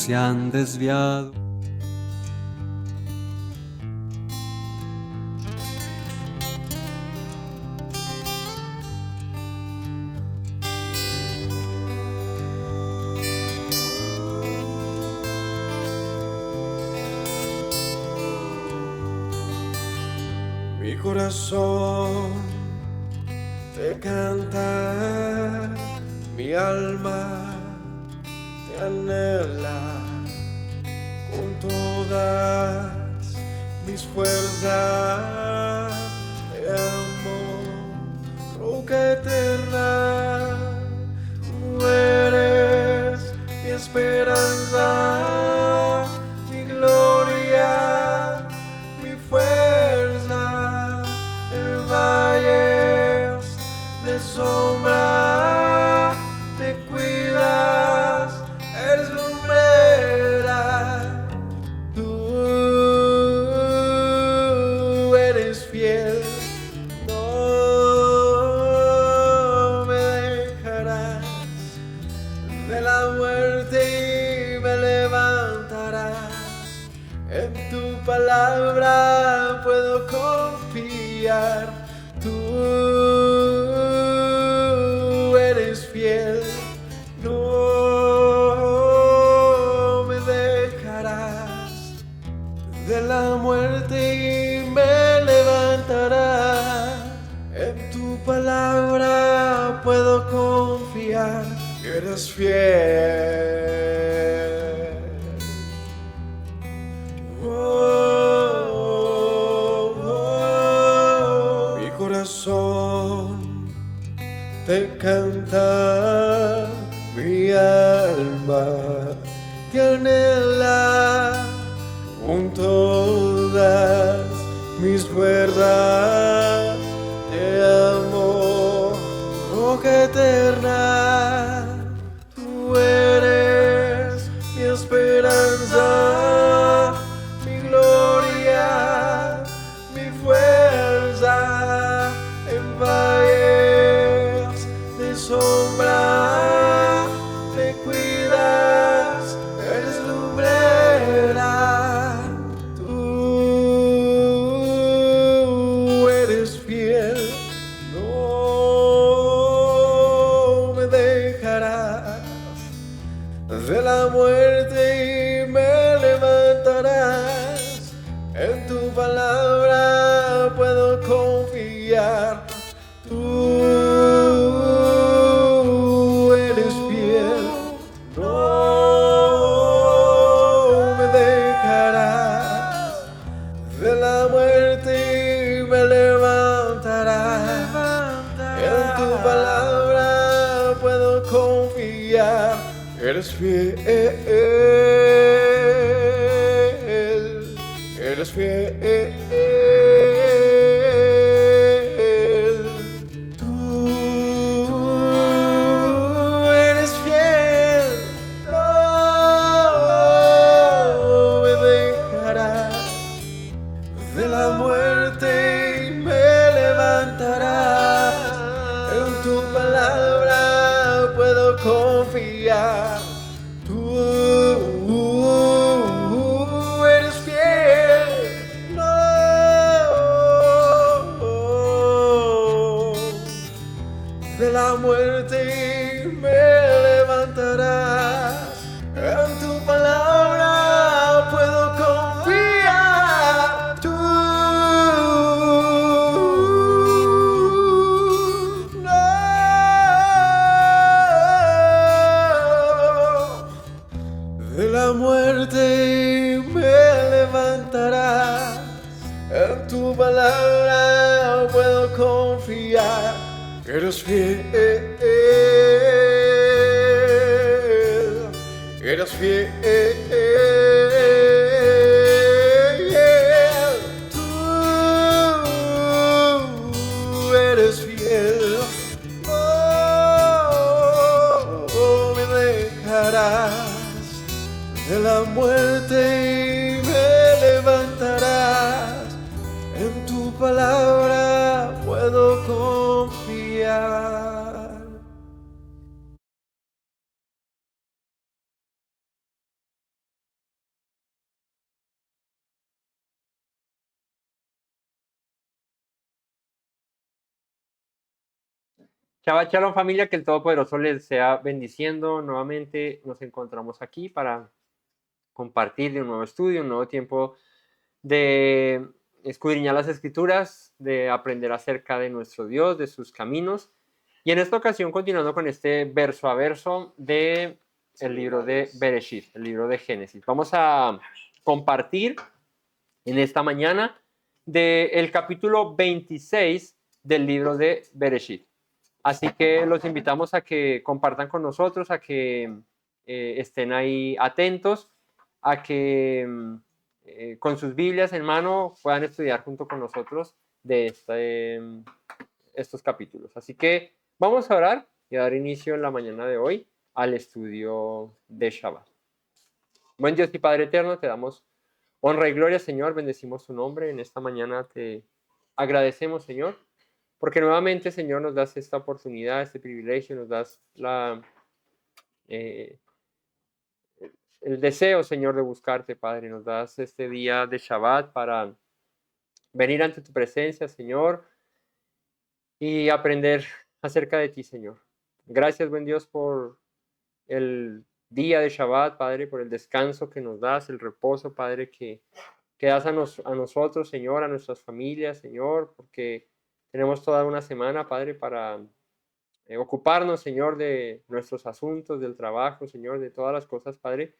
se han desviado. Mi corazón te canta, mi alma te anhela con todas mis fuerzas. Te amo, roca eterna, tú eres mi esperanza, mi gloria, mi fuerza. En valles de sombra te cuidas, eres lumbrera. Tú eres fiel, no me dejarás. De la muerte y me levantarás. En tu palabra puedo confiar. Tú eres fiel, no me dejarás. De la muerte y me levantarás. En tu palabra puedo confiar. Eres fiel. Mi corazón te canta, mi alma te anhela con todas mis fuerzas. Te amo, roca eterna, tú eres mi esperanza, mi gloria, mi fuerza. En valles de sombra te cuidas, eres lumbrera. Tú eres fiel, no me dejarás. De la muerte y me levantarás. En tu palabra puedo confiar. Tú eres fiel, no me dejarás. De la muerte y me levantarás. En tu palabra puedo confiar. Eres fiel, eres fiel. Tú eres fiel, no me dejarás. De la muerte y me levantarás. En tu palabra puedo confiar. Tú eres fiel, no de la muerte y me levantarás. En tu palabra puedo confiar. Tú de la muerte y me levantarás. En tu palabra puedo confiar. Eres fiel, eres fiel. Tú eres fiel, no me dejarás. De la muerte y me levantarás. En tu palabra puedo confiar. Shabbat Shalom familia, que el Todopoderoso les sea bendiciendo. Nuevamente nos encontramos aquí para compartir de un nuevo estudio, un nuevo tiempo de escudriñar las Escrituras, de aprender acerca de nuestro Dios, de sus caminos. Y en esta ocasión continuando con este verso a verso de el libro de Bereshit, el libro de Génesis. Vamos a compartir en esta mañana del capítulo 26 del libro de Bereshit. Así que los invitamos a que compartan con nosotros, a que estén ahí atentos, a que con sus Biblias en mano puedan estudiar junto con nosotros de estos capítulos. Así que vamos a orar y a dar inicio en la mañana de hoy al estudio de Shabbat. Buen Dios y Padre eterno, te damos honra y gloria, Señor, bendecimos tu nombre. En esta mañana te agradecemos, Señor, porque nuevamente, Señor, nos das esta oportunidad, este privilegio, nos das eh, el deseo, Señor, de buscarte, Padre. Nos das este día de Shabbat para venir ante tu presencia, Señor, y aprender acerca de ti, Señor. Gracias, buen Dios, por el día de Shabbat, Padre, por el descanso que nos das, el reposo, Padre, que das a nosotros, Señor, a nuestras familias, Señor, porque tenemos toda una semana, Padre, para ocuparnos, Señor, de nuestros asuntos, del trabajo, Señor, de todas las cosas, Padre.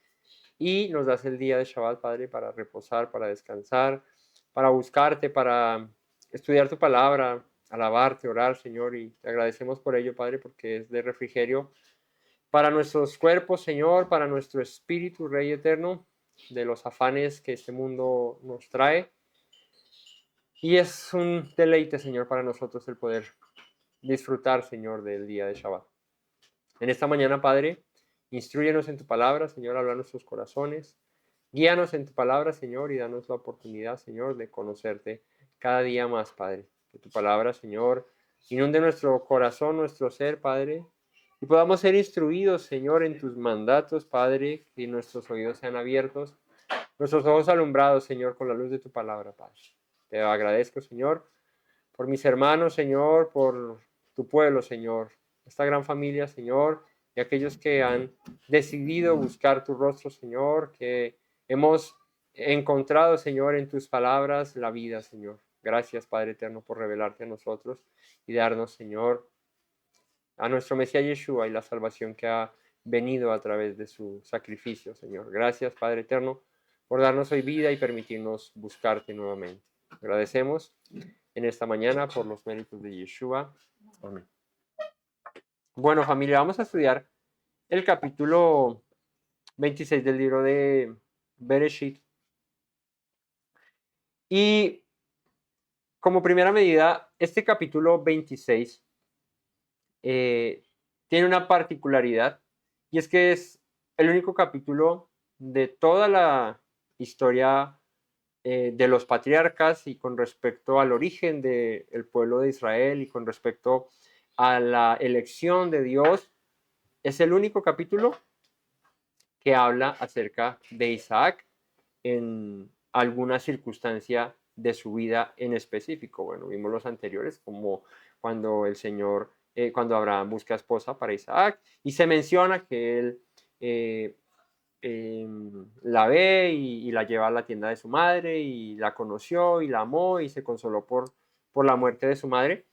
Y nos das el día de Shabbat, Padre, para reposar, para descansar, para buscarte, para estudiar tu palabra, alabarte, orar, Señor. Y te agradecemos por ello, Padre, porque es de refrigerio para nuestros cuerpos, Señor, para nuestro espíritu, Rey eterno, de los afanes que este mundo nos trae. Y es un deleite, Señor, para nosotros el poder disfrutar, Señor, del día de Shabbat. En esta mañana, Padre, instrúyenos en tu palabra, Señor, habla a nuestros corazones. Guíanos en tu palabra, Señor, y danos la oportunidad, Señor, de conocerte cada día más, Padre. Que tu palabra, Señor, inunde nuestro corazón, nuestro ser, Padre, y podamos ser instruidos, Señor, en tus mandatos, Padre, que nuestros oídos sean abiertos, nuestros ojos alumbrados, Señor, con la luz de tu palabra, Padre. Te agradezco, Señor, por mis hermanos, Señor, por tu pueblo, Señor, esta gran familia, Señor, y aquellos que han decidido buscar tu rostro, Señor, que hemos encontrado, Señor, en tus palabras la vida, Señor. Gracias, Padre eterno, por revelarte a nosotros y darnos, Señor, a nuestro Mesías Yeshua y la salvación que ha venido a través de su sacrificio, Señor. Gracias, Padre eterno, por darnos hoy vida y permitirnos buscarte nuevamente. Agradecemos en esta mañana por los méritos de Yeshua. Amén. Bueno, familia, vamos a estudiar el capítulo 26 del libro de Bereshit. Y como primera medida, este capítulo 26 tiene una particularidad, y es que es el único capítulo de toda la historia de los patriarcas y con respecto al origen del pueblo de Israel y con respecto a la elección de Dios, es el único capítulo que habla acerca de Isaac en alguna circunstancia de su vida en específico. Bueno, vimos los anteriores, como cuando el Señor, cuando Abraham busca esposa para Isaac, y se menciona que él la ve y la lleva a la tienda de su madre y la conoció y la amó y se consoló por la muerte de su madre.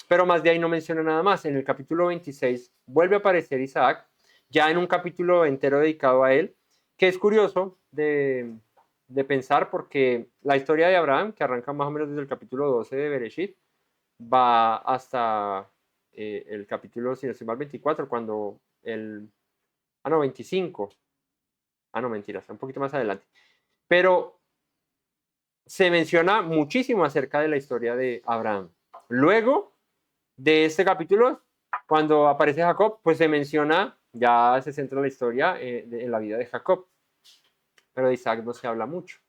Pero más de ahí no menciona nada más. En el capítulo 26 vuelve a aparecer Isaac, ya en un capítulo entero dedicado a él, que es curioso de pensar porque la historia de Abraham, que arranca más o menos desde el capítulo 12 de Bereshit, va hasta el capítulo, si no estoy mal, 24, cuando el... Ah, no, 25. Ah, no, mentira, está un poquito más adelante. Pero se menciona muchísimo acerca de la historia de Abraham. Luego de este capítulo, cuando aparece Jacob, pues se menciona, ya se centra la historia en la vida de Jacob. Pero de Isaac no se habla mucho.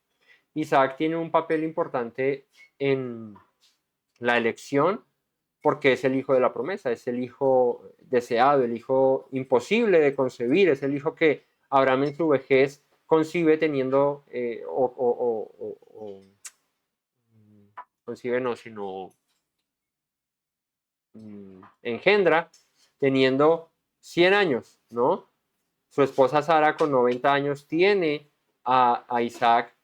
Isaac tiene un papel importante en la elección porque es el hijo de la promesa, es el hijo deseado, el hijo imposible de concebir, es el hijo que Abraham en su vejez concibe teniendo, concibe no, sino engendra teniendo 100 años, ¿no? Su esposa Sara con 90 años tiene a Isaac.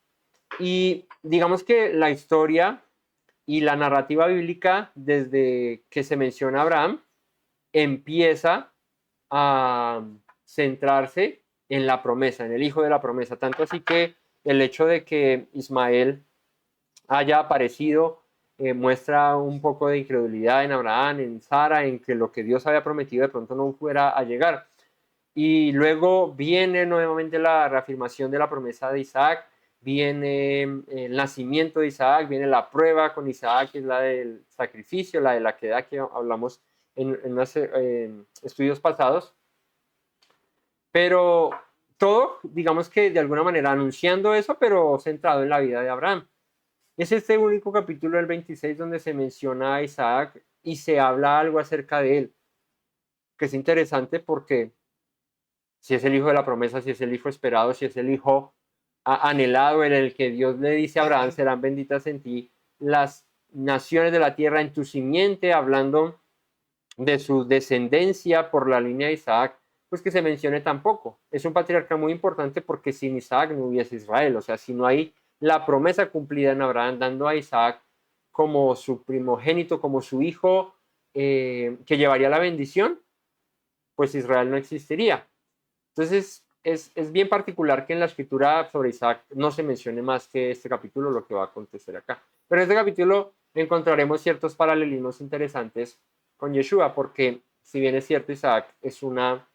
Y digamos que la historia y la narrativa bíblica, desde que se menciona a Abraham, empieza a centrarse en la promesa, en el hijo de la promesa. Tanto así que el hecho de que Ismael haya aparecido muestra un poco de incredulidad en Abraham, en Sara, en que lo que Dios había prometido de pronto no fuera a llegar. Y luego viene nuevamente la reafirmación de la promesa de Isaac, viene el nacimiento de Isaac, viene la prueba con Isaac, que es la del sacrificio, la de la queda que hablamos en unos estudios pasados. Pero todo, digamos que de alguna manera anunciando eso, pero centrado en la vida de Abraham. Es este único capítulo del 26 donde se menciona a Isaac y se habla algo acerca de él, que es interesante porque si es el hijo de la promesa, si es el hijo esperado, si es el hijo anhelado en el que Dios le dice a Abraham, serán benditas en ti las naciones de la tierra en tu simiente, hablando de su descendencia por la línea de Isaac, pues que se mencione tampoco. Es un patriarca muy importante porque sin Isaac no hubiese Israel, o sea, si no hay la promesa cumplida en Abraham, dando a Isaac como su primogénito, como su hijo, que llevaría la bendición, pues Israel no existiría. Entonces, es bien particular que en la escritura sobre Isaac no se mencione más que este capítulo, lo que va a acontecer acá. Pero en este capítulo encontraremos ciertos paralelismos interesantes con Yeshua, porque si bien es cierto, Isaac es una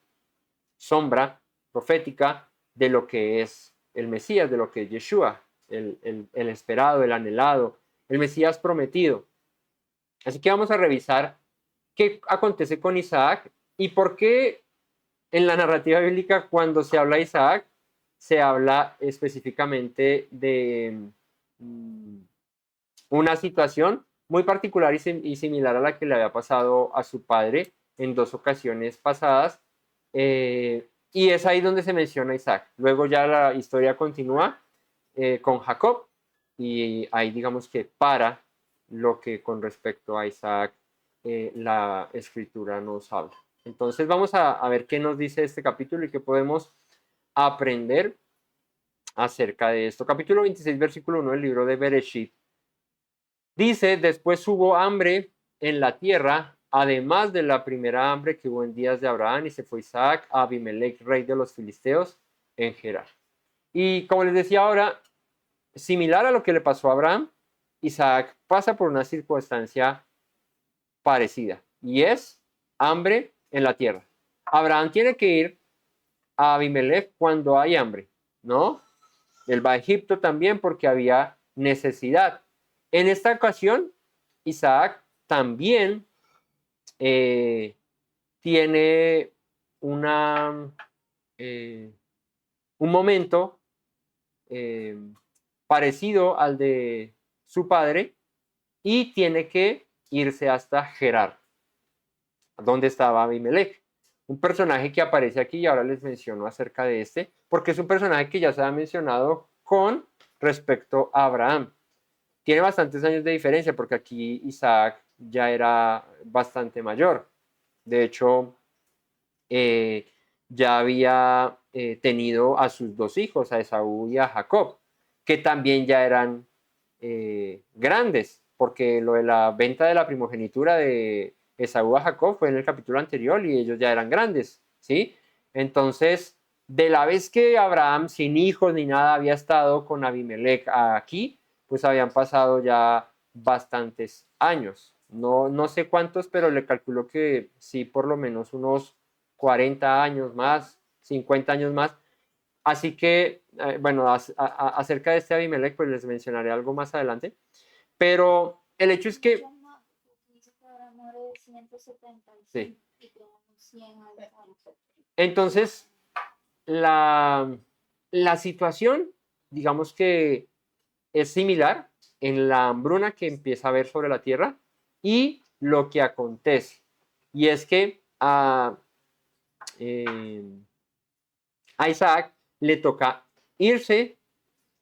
sombra profética de lo que es el Mesías, de lo que es Yeshua, el esperado, el anhelado, el Mesías prometido. Así que vamos a revisar qué acontece con Isaac y por qué en la narrativa bíblica, cuando se habla de Isaac, se habla específicamente de una situación muy particular y similar a la que le había pasado a su padre en dos ocasiones pasadas. Y es ahí donde se menciona a Isaac. Luego ya la historia continúa con Jacob y ahí digamos que para lo que con respecto a Isaac la escritura nos habla. Entonces vamos a ver qué nos dice este capítulo y qué podemos aprender acerca de esto. Capítulo 26, versículo 1 del libro de Bereshit. Dice, después hubo hambre en la tierra, además de la primera hambre que hubo en días de Abraham, y se fue Isaac a Abimelech, rey de los filisteos, en Gerar. Y como les decía ahora, similar a lo que le pasó a Abraham, Isaac pasa por una circunstancia parecida, y es hambre en la tierra. Abraham tiene que ir a Abimelech cuando hay hambre, ¿no? Él va a Egipto también porque había necesidad. En esta ocasión, Isaac también tiene una, un momento parecido al de su padre y tiene que irse hasta Gerar, donde estaba Abimelech. Un personaje que aparece aquí y ahora les menciono acerca de este, porque es un personaje que ya se ha mencionado con respecto a Abraham. Tiene bastantes años de diferencia porque aquí Isaac ya era bastante mayor. De hecho, ya había tenido a sus dos hijos, a Esaú y a Jacob, que también ya eran grandes, porque lo de la venta de la primogenitura de Esaú a Jacob fue en el capítulo anterior y ellos ya eran grandes, ¿sí? Entonces, de la vez que Abraham, sin hijos ni nada, había estado con Abimelech aquí, pues habían pasado ya bastantes años. No, no sé cuántos, pero le calculo que sí, por lo menos unos 40 años más, 50 años más. Así que, bueno, acerca de este Abimelech, pues les mencionaré algo más adelante. Pero el hecho es que... Sí. Entonces, la situación, digamos que es similar en la hambruna que empieza a haber sobre la tierra y lo que acontece. Y es que a Isaac le toca irse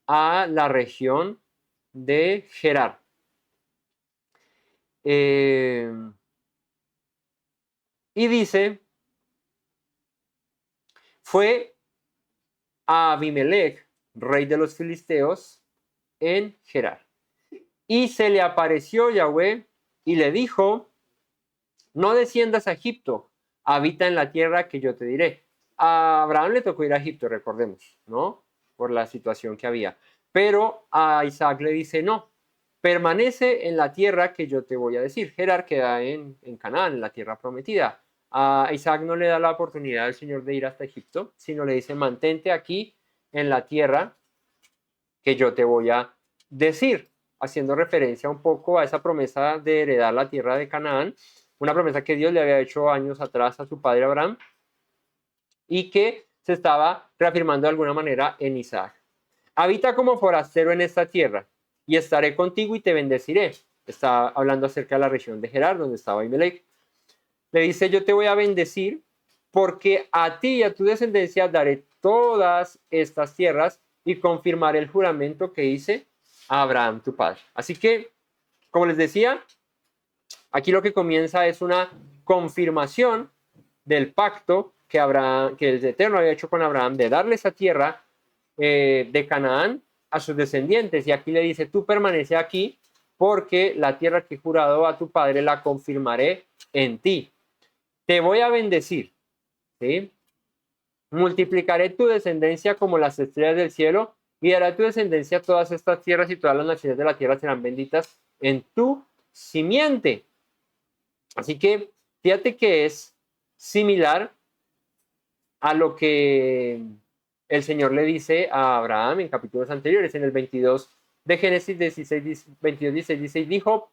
a la región de Gerar. Y dice, fue a Abimelech, rey de los filisteos, en Gerar. Y se le apareció Yahweh y le dijo, no desciendas a Egipto, habita en la tierra que yo te diré. A Abraham le tocó ir a Egipto, recordemos, ¿no? Por la situación que había. Pero a Isaac le dice, no, permanece en la tierra que yo te voy a decir. Gerar queda en Canaán, en la tierra prometida. A Isaac no le da la oportunidad al Señor de ir hasta Egipto, sino le dice, mantente aquí en la tierra que yo te voy a decir, haciendo referencia un poco a esa promesa de heredar la tierra de Canaán, una promesa que Dios le había hecho años atrás a su padre Abraham y que se estaba reafirmando de alguna manera en Isaac. Habita como forastero en esta tierra y estaré contigo y te bendeciré. Está hablando acerca de la región de Gerar, donde estaba Abimelech. Le dice, yo te voy a bendecir porque a ti y a tu descendencia daré todas estas tierras y confirmaré el juramento que hice a Abraham, tu padre. Así que, como les decía, aquí lo que comienza es una confirmación del pacto que el Eterno había hecho con Abraham de darle esa tierra de Canaán a sus descendientes. Y aquí le dice, tú permanece aquí porque la tierra que he jurado a tu padre la confirmaré en ti. Te voy a bendecir, ¿sí? Multiplicaré tu descendencia como las estrellas del cielo y daré a tu descendencia todas estas tierras y todas las naciones de la tierra serán benditas en tu simiente. Así que fíjate que es similar a lo que el Señor le dice a Abraham en capítulos anteriores, en el 22 de Génesis 22, 16, dijo,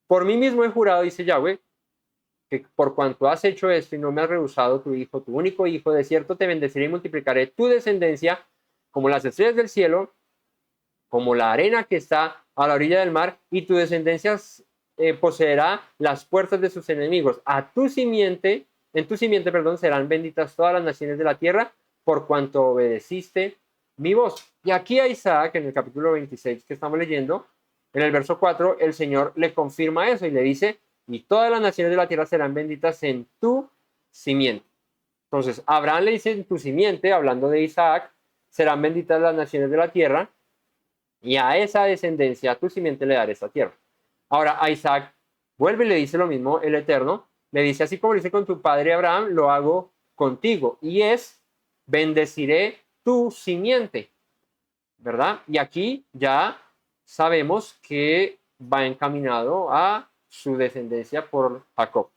por mí mismo he jurado, dice Yahweh, que por cuanto has hecho esto y no me has rehusado tu hijo, tu único hijo, de cierto te bendeciré y multiplicaré tu descendencia como las estrellas del cielo, como la arena que está a la orilla del mar, y tu descendencia poseerá las puertas de sus enemigos. A tu simiente, en tu simiente, perdón, serán benditas todas las naciones de la tierra, por cuanto obedeciste mi voz. Y aquí a Isaac, en el capítulo 26 que estamos leyendo, en el verso 4, el Señor le confirma eso y le dice, y todas las naciones de la tierra serán benditas en tu simiente. Entonces, Abraham le dice en tu simiente, hablando de Isaac, serán benditas las naciones de la tierra, y a esa descendencia, a tu simiente, le daré esta tierra. Ahora, a Isaac vuelve y le dice lo mismo el Eterno, le dice, así como lo hice con tu padre Abraham, lo hago contigo, y es, bendeciré tu simiente, ¿verdad? Y aquí ya sabemos que va encaminado a su descendencia por Jacob.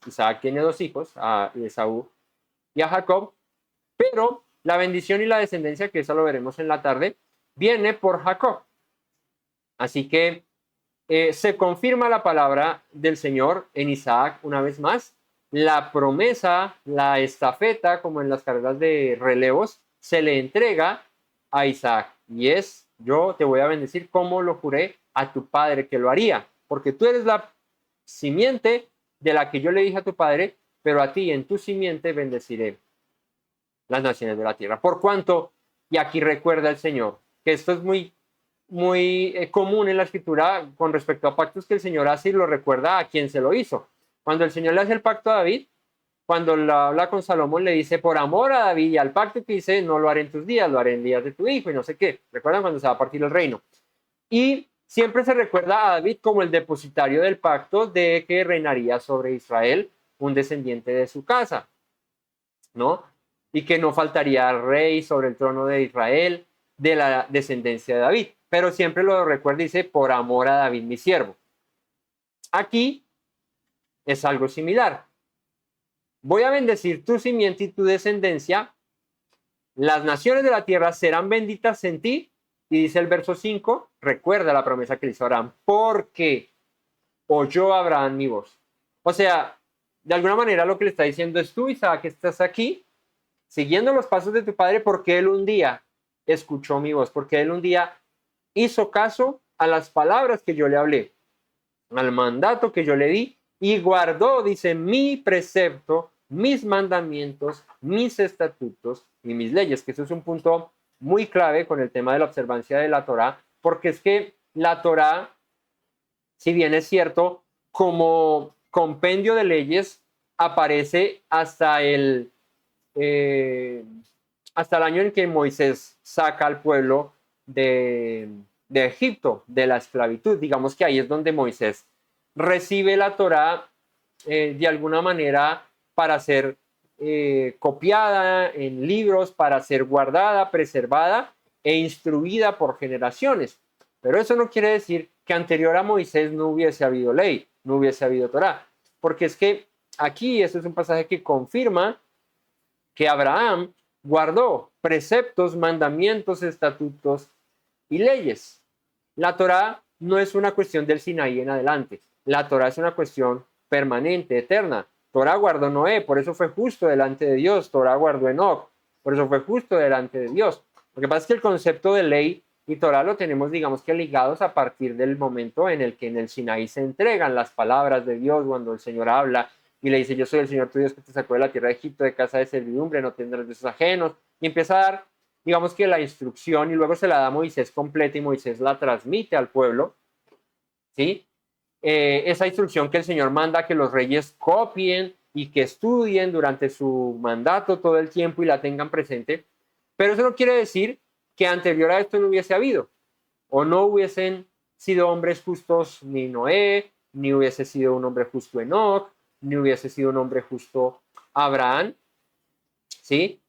Isaac tiene dos hijos, a Esaú y a Jacob, pero la bendición y la descendencia, que eso lo veremos en la tarde, viene por Jacob. Así que se confirma la palabra del Señor en Isaac una vez más. La promesa, la estafeta, como en las carreras de relevos, se le entrega a Isaac. Y es, yo te voy a bendecir como lo juré a tu padre que lo haría. Porque tú eres la simiente de la que yo le dije a tu padre, pero a ti en tu simiente bendeciré las naciones de la tierra. Por cuanto, y aquí recuerda el Señor, que esto es muy común en la escritura con respecto a pactos que el Señor hace y lo recuerda a quien se lo hizo. Cuando el Señor le hace el pacto a David, cuando la habla con Salomón, le dice, por amor a David y al pacto que hice, no lo haré en tus días, lo haré en días de tu hijo y no sé qué. ¿Recuerdan cuando se va a partir el reino? Y siempre se recuerda a David como el depositario del pacto de que reinaría sobre Israel un descendiente de su casa, ¿no? Y que no faltaría rey sobre el trono de Israel de la descendencia de David. Pero siempre lo recuerda y dice, por amor a David, mi siervo. Aquí es algo similar. Voy a bendecir tu simiente y tu descendencia. Las naciones de la tierra serán benditas en ti. Y dice el verso 5, recuerda la promesa que le hizo Abraham, porque oyó Abraham mi voz. O sea, de alguna manera lo que le está diciendo es tú, Isaac, que estás aquí, siguiendo los pasos de tu padre, porque él un día escuchó mi voz, porque él un día hizo caso a las palabras que yo le hablé, al mandato que yo le di, y guardó, dice, mi precepto, mis mandamientos, mis estatutos y mis leyes, que eso es un punto muy clave con el tema de la observancia de la Torá, porque es que la Torá, si bien es cierto, como compendio de leyes, aparece hasta el año en que Moisés saca al pueblo de Egipto, de la esclavitud. Digamos que ahí es donde Moisés recibe la Torá de alguna manera para ser copiada en libros, para ser guardada, preservada e instruida por generaciones. Pero eso no quiere decir que anterior a Moisés no hubiese habido ley, no hubiese habido Torá, porque es que aquí este es un pasaje que confirma que Abraham guardó preceptos, mandamientos, estatutos y leyes. La Torá no es una cuestión del Sinaí en adelante. La Torá es una cuestión permanente, eterna. Torá guardó Noé, por eso fue justo delante de Dios. Torá guardó Enoc, por eso fue justo delante de Dios. Lo que pasa es que el concepto de ley y Torá lo tenemos, digamos que ligados a partir del momento en el que en el Sinaí se entregan las palabras de Dios, cuando el Señor habla y le dice: yo soy el Señor tu Dios que te sacó de la tierra de Egipto, de casa de servidumbre, no tendrás dioses ajenos. Y empieza a dar, digamos que la instrucción, y luego se la da a Moisés completa y Moisés la transmite al pueblo, ¿sí? Esa instrucción que el Señor manda que los reyes copien y que estudien durante su mandato todo el tiempo y la tengan presente. Pero eso no quiere decir que anterior a esto no hubiese habido, o no hubiesen sido hombres justos ni Noé, ni hubiese sido un hombre justo Enoc, ni hubiese sido un hombre justo Abraham, ¿sí?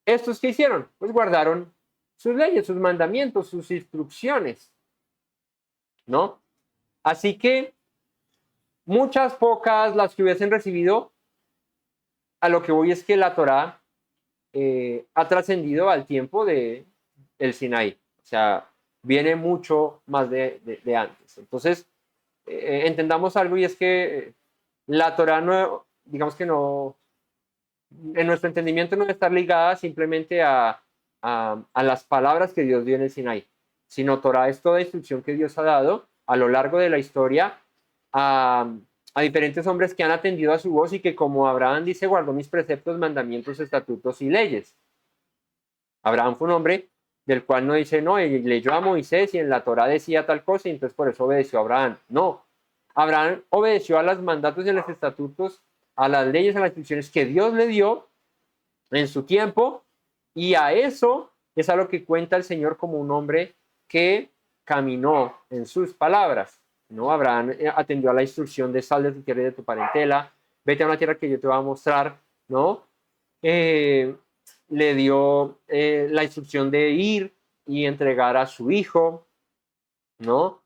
¿Estos qué hicieron? Pues guardaron sus leyes, sus mandamientos, sus instrucciones, ¿no? Así que muchas, pocas, las que hubiesen recibido, a lo que voy es que la Torá ha trascendido al tiempo del Sinaí. O sea, viene mucho más de antes. Entonces, entendamos algo, y es que la Torá no, digamos que no, en nuestro entendimiento no debe estar ligada simplemente a las palabras que Dios dio en el Sinaí, sino Torá es toda instrucción que Dios ha dado a lo largo de la historia a diferentes hombres que han atendido a su voz y que, como Abraham dice, guardó mis preceptos, mandamientos, estatutos y leyes. Abraham fue un hombre del cual no dice: no, leyó a Moisés y en la Torá decía tal cosa y entonces por eso obedeció a Abraham. No, Abraham obedeció a los mandatos y a los estatutos, a las leyes, a las instrucciones que Dios le dio en su tiempo, y a eso es a lo que cuenta el Señor como un hombre que caminó en sus palabras. ¿No? Abraham atendió a la instrucción de: sal de tu tierra y de tu parentela, vete a una tierra que yo te voy a mostrar, ¿no? Le dio la instrucción de ir y entregar a su hijo, ¿no?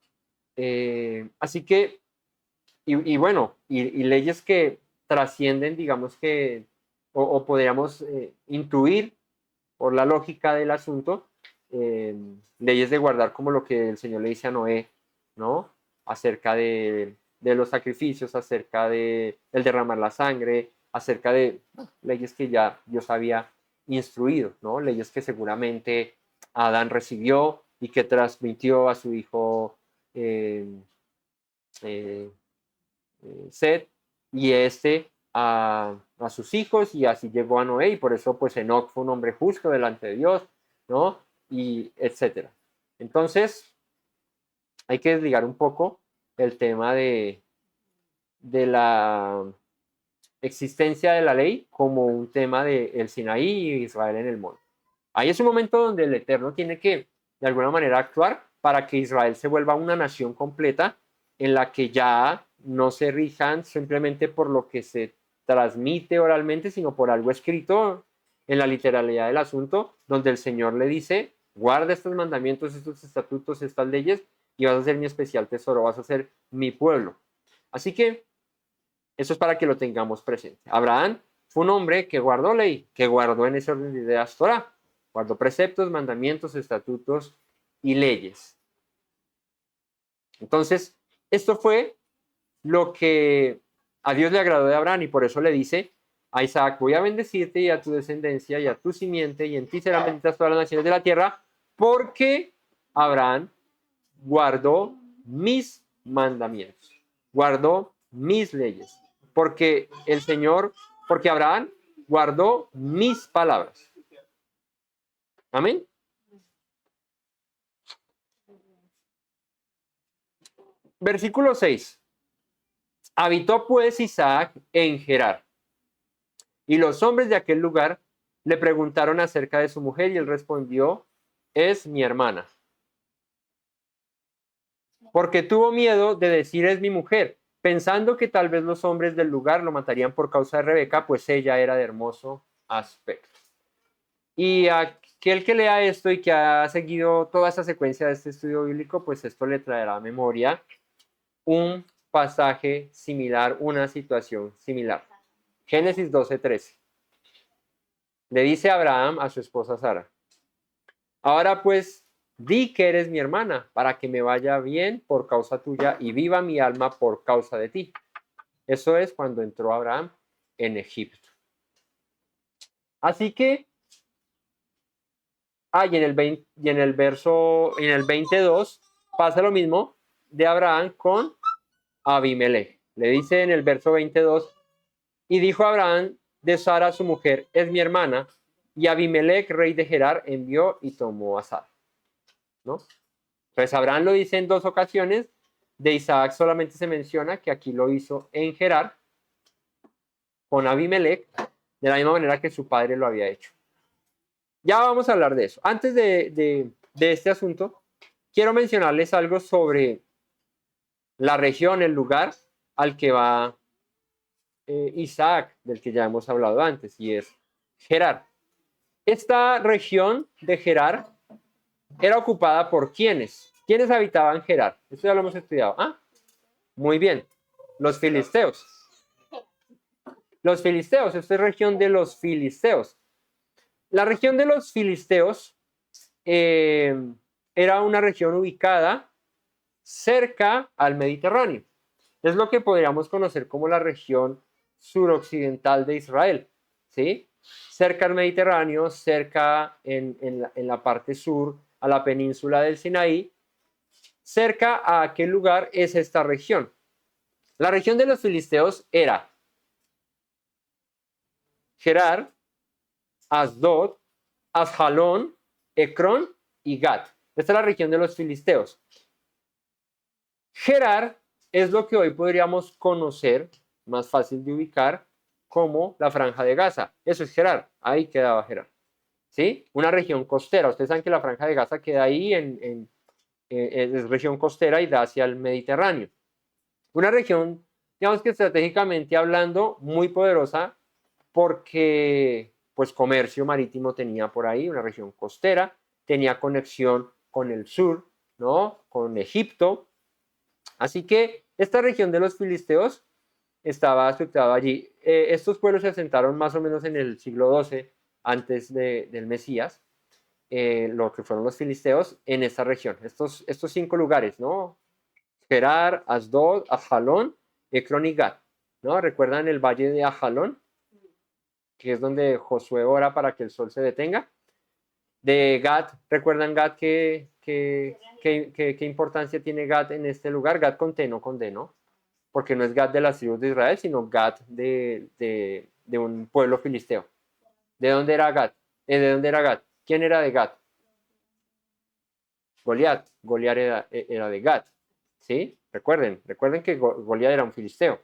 Así que, y bueno, y leyes que trascienden, digamos que, o podríamos intuir por la lógica del asunto, leyes de guardar, como lo que el Señor le dice a Noé, ¿no? Acerca de los sacrificios, acerca de el derramar la sangre, acerca de leyes que ya Dios había instruido, ¿no? Leyes que seguramente Adán recibió y que transmitió a su hijo Set, y a sus hijos, y así llegó a Noé, y por eso pues Enoc fue un hombre justo delante de Dios, ¿no? Y etcétera. Entonces, hay que desligar un poco el tema de la existencia de la ley como un tema del Sinaí y Israel en el monte. Ahí es un momento donde el Eterno tiene que, de alguna manera, actuar para que Israel se vuelva una nación completa en la que ya no se rijan simplemente por lo que se transmite oralmente, sino por algo escrito en la literalidad del asunto, donde el Señor le dice: guarda estos mandamientos, estos estatutos, estas leyes, y vas a ser mi especial tesoro, vas a ser mi pueblo. Así que eso es para que lo tengamos presente. Abraham fue un hombre que guardó ley, que guardó en ese orden de ideas Torah, guardó preceptos, mandamientos, estatutos y leyes. Entonces, esto fue lo que a Dios le agradó de Abraham, y por eso le dice a Isaac: voy a bendecirte y a tu descendencia y a tu simiente, y en ti serán benditas todas las naciones de la tierra, porque Abraham guardó mis mandamientos, guardó mis leyes, porque Abraham guardó mis palabras. Amén. Versículo 6. Habitó pues Isaac en Gerar. Y los hombres de aquel lugar le preguntaron acerca de su mujer y él respondió, es mi hermana. Porque tuvo miedo de decir es mi mujer, pensando que tal vez los hombres del lugar lo matarían por causa de Rebeca, pues ella era de hermoso aspecto. Y aquel que lea esto y que ha seguido toda esta secuencia de este estudio bíblico, pues esto le traerá a memoria un pasaje similar, una situación similar. Génesis 12:13. Le dice Abraham a su esposa Sara, ahora pues di que eres mi hermana, para que me vaya bien por causa tuya y viva mi alma por causa de ti. Eso es cuando entró Abraham en Egipto. Así que, y en el 22 pasa lo mismo de Abraham con Abimelech. Le dice en el verso 22, y dijo Abraham de Sara su mujer, es mi hermana, y Abimelech, rey de Gerar, envió y tomó a Sara. ¿No? Entonces Abraham lo dice en dos ocasiones, de Isaac solamente se menciona que aquí lo hizo en Gerar con Abimelech, de la misma manera que su padre lo había hecho. Ya vamos a hablar de eso. Antes de este asunto, quiero mencionarles algo sobre la región, el lugar al que va Isaac, del que ya hemos hablado antes, y es Gerar. Esta región de Gerar era ocupada por ¿quiénes? ¿Quiénes habitaban Gerar? Esto ya lo hemos estudiado. Muy bien. Los filisteos. Los filisteos, esta es región de los filisteos. La región de los filisteos era una región ubicada cerca al Mediterráneo. Es lo que podríamos conocer como la región suroccidental de Israel, ¿sí? Cerca al Mediterráneo, cerca en la parte sur, a la península del Sinaí, cerca a aquel lugar es esta región. La región de los filisteos era Gerar, Asdod, Asjalón, Ecrón y Gat. Esta es la región de los filisteos. Gerar es lo que hoy podríamos conocer, más fácil de ubicar, como la Franja de Gaza. Eso es Gerar, ahí quedaba Gerar. ¿Sí? Una región costera. Ustedes saben que la Franja de Gaza queda ahí es región costera y da hacia el Mediterráneo. Una región, digamos que estratégicamente hablando, muy poderosa porque pues comercio marítimo tenía por ahí, una región costera, tenía conexión con el sur, ¿no? Con Egipto. Así que esta región de los filisteos estaba situada allí. Estos pueblos se asentaron más o menos en el siglo XII antes del Mesías, lo que fueron los filisteos en esta región. Estos 5 lugares, ¿no? Gerar, Asdod, Ajalón, Ecrón y Gat, ¿no? ¿Recuerdan el valle de Ajalón? Que es donde Josué ora para que el sol se detenga. De Gat, ¿recuerdan Gat qué importancia tiene Gat en este lugar? Gat con T, no con D, ¿no? Porque no es Gat de las tribus de Israel, sino Gat de un pueblo filisteo. ¿De dónde era Gat? ¿De dónde era Gat? ¿Quién era de Gat? Goliat. Goliat era de Gat. ¿Sí? Recuerden que Goliat era un filisteo.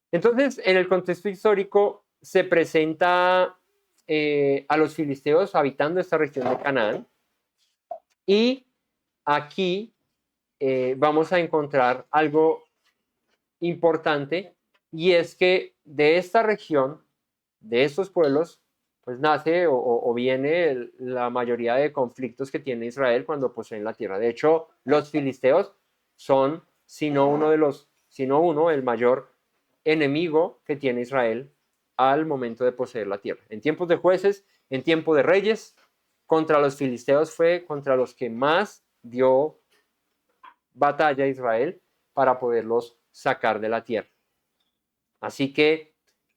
Entonces, en el contexto histórico se presenta a los filisteos habitando esta región de Canaán y aquí vamos a encontrar algo importante y es que de esta región, de estos pueblos, pues nace o viene la mayoría de conflictos que tiene Israel cuando poseen la tierra. De hecho, los filisteos son, si no uno, el mayor enemigo que tiene Israel al momento de poseer la tierra. En tiempos de jueces, en tiempo de reyes, contra los filisteos fue contra los que más dio batalla a Israel para poderlos sacar de la tierra. Así que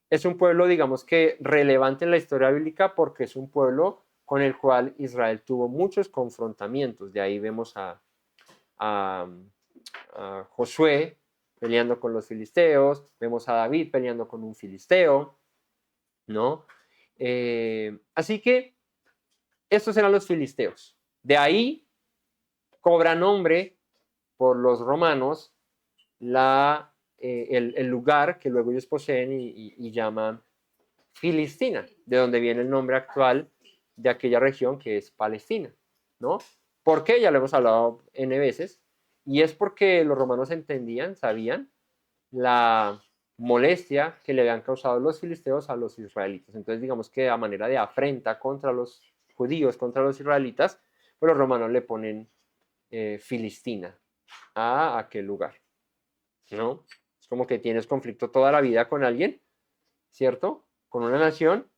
es un pueblo, digamos que relevante en la historia bíblica porque es un pueblo con el cual Israel tuvo muchos confrontamientos. De ahí vemos a Josué peleando con los filisteos, vemos a David peleando con un filisteo, ¿no? Así que estos eran los filisteos. De ahí cobra nombre por los romanos la el lugar que luego ellos poseen y llaman Filistina, de donde viene el nombre actual de aquella región que es Palestina, ¿no? ¿Por qué? Ya lo hemos hablado N veces, y es porque los romanos entendían, sabían la molestia que le habían causado los filisteos a los israelitas. Entonces, digamos que a manera de afrenta contra los judíos, contra los israelitas, pues los romanos le ponen Filistina a aquel lugar, ¿no? Es como que tienes conflicto toda la vida con alguien, ¿cierto? Con una nación,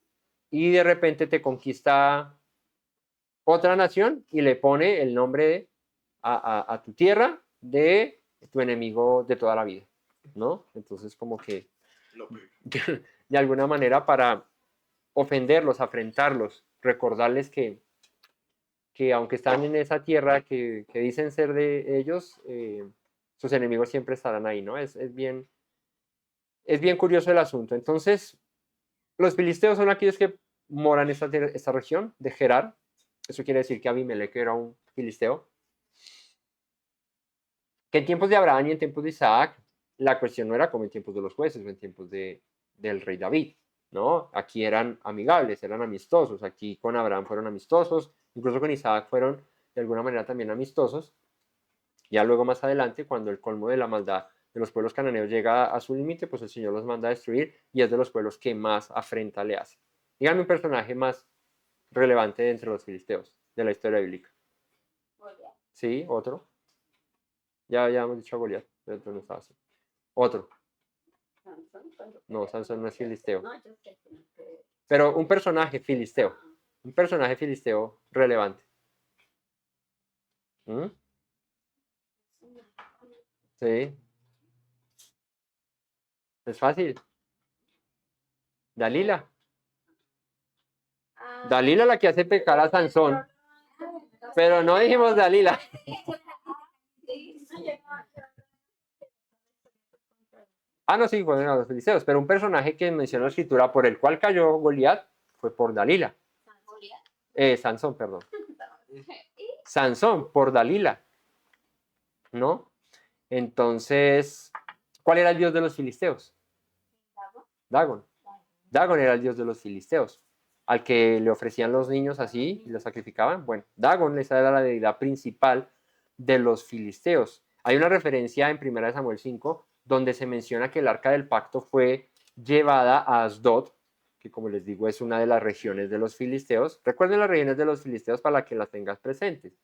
y de repente te conquista otra nación y le pone el nombre a tu tierra de tu enemigo de toda la vida, ¿no? Entonces como que de alguna manera para ofenderlos, afrentarlos, recordarles que aunque están en esa tierra que dicen ser de ellos, sus enemigos siempre estarán ahí, ¿no? Es bien curioso el asunto. Entonces, los filisteos son aquellos que moran en esta región de Gerar. Eso quiere decir que Abimelech era un filisteo. Que en tiempos de Abraham y en tiempos de Isaac, la cuestión no era como en tiempos de los jueces o en tiempos del rey David, ¿no? Aquí eran amigables, eran amistosos. Aquí con Abraham fueron amistosos, incluso con Isaac fueron de alguna manera también amistosos. Ya luego más adelante, cuando el colmo de la maldad de los pueblos cananeos llega a su límite, pues el Señor los manda a destruir y es de los pueblos que más afrenta le hace. Díganme un personaje más relevante entre los filisteos de la historia bíblica. Goliat. ¿Sí? ¿Otro? Ya hemos dicho a Goliat, pero no estaba así. Otro. Sansón, No, Sansón no es filisteo. No, yo sé que Pero un personaje filisteo. Un personaje filisteo relevante. ¿Mm? Sí. Es fácil. Dalila. Dalila la que hace pecar a Sansón. Pero no dijimos Dalila. Ah, no, sí, fueron los filisteos. Pero un personaje que menciona la escritura por el cual cayó Goliat fue por Dalila. Sansón, perdón. Sansón, por Dalila. ¿No? Entonces, ¿cuál era el dios de los filisteos? Dagon. Dagon era el dios de los filisteos, al que le ofrecían los niños así y los sacrificaban. Bueno, Dagon esa era la deidad principal de los filisteos. Hay una referencia en 1 Samuel 5 donde se menciona que el arca del pacto fue llevada a Asdod, que como les digo es una de las regiones de los filisteos. Recuerden las regiones de los filisteos para que las tengas presentes.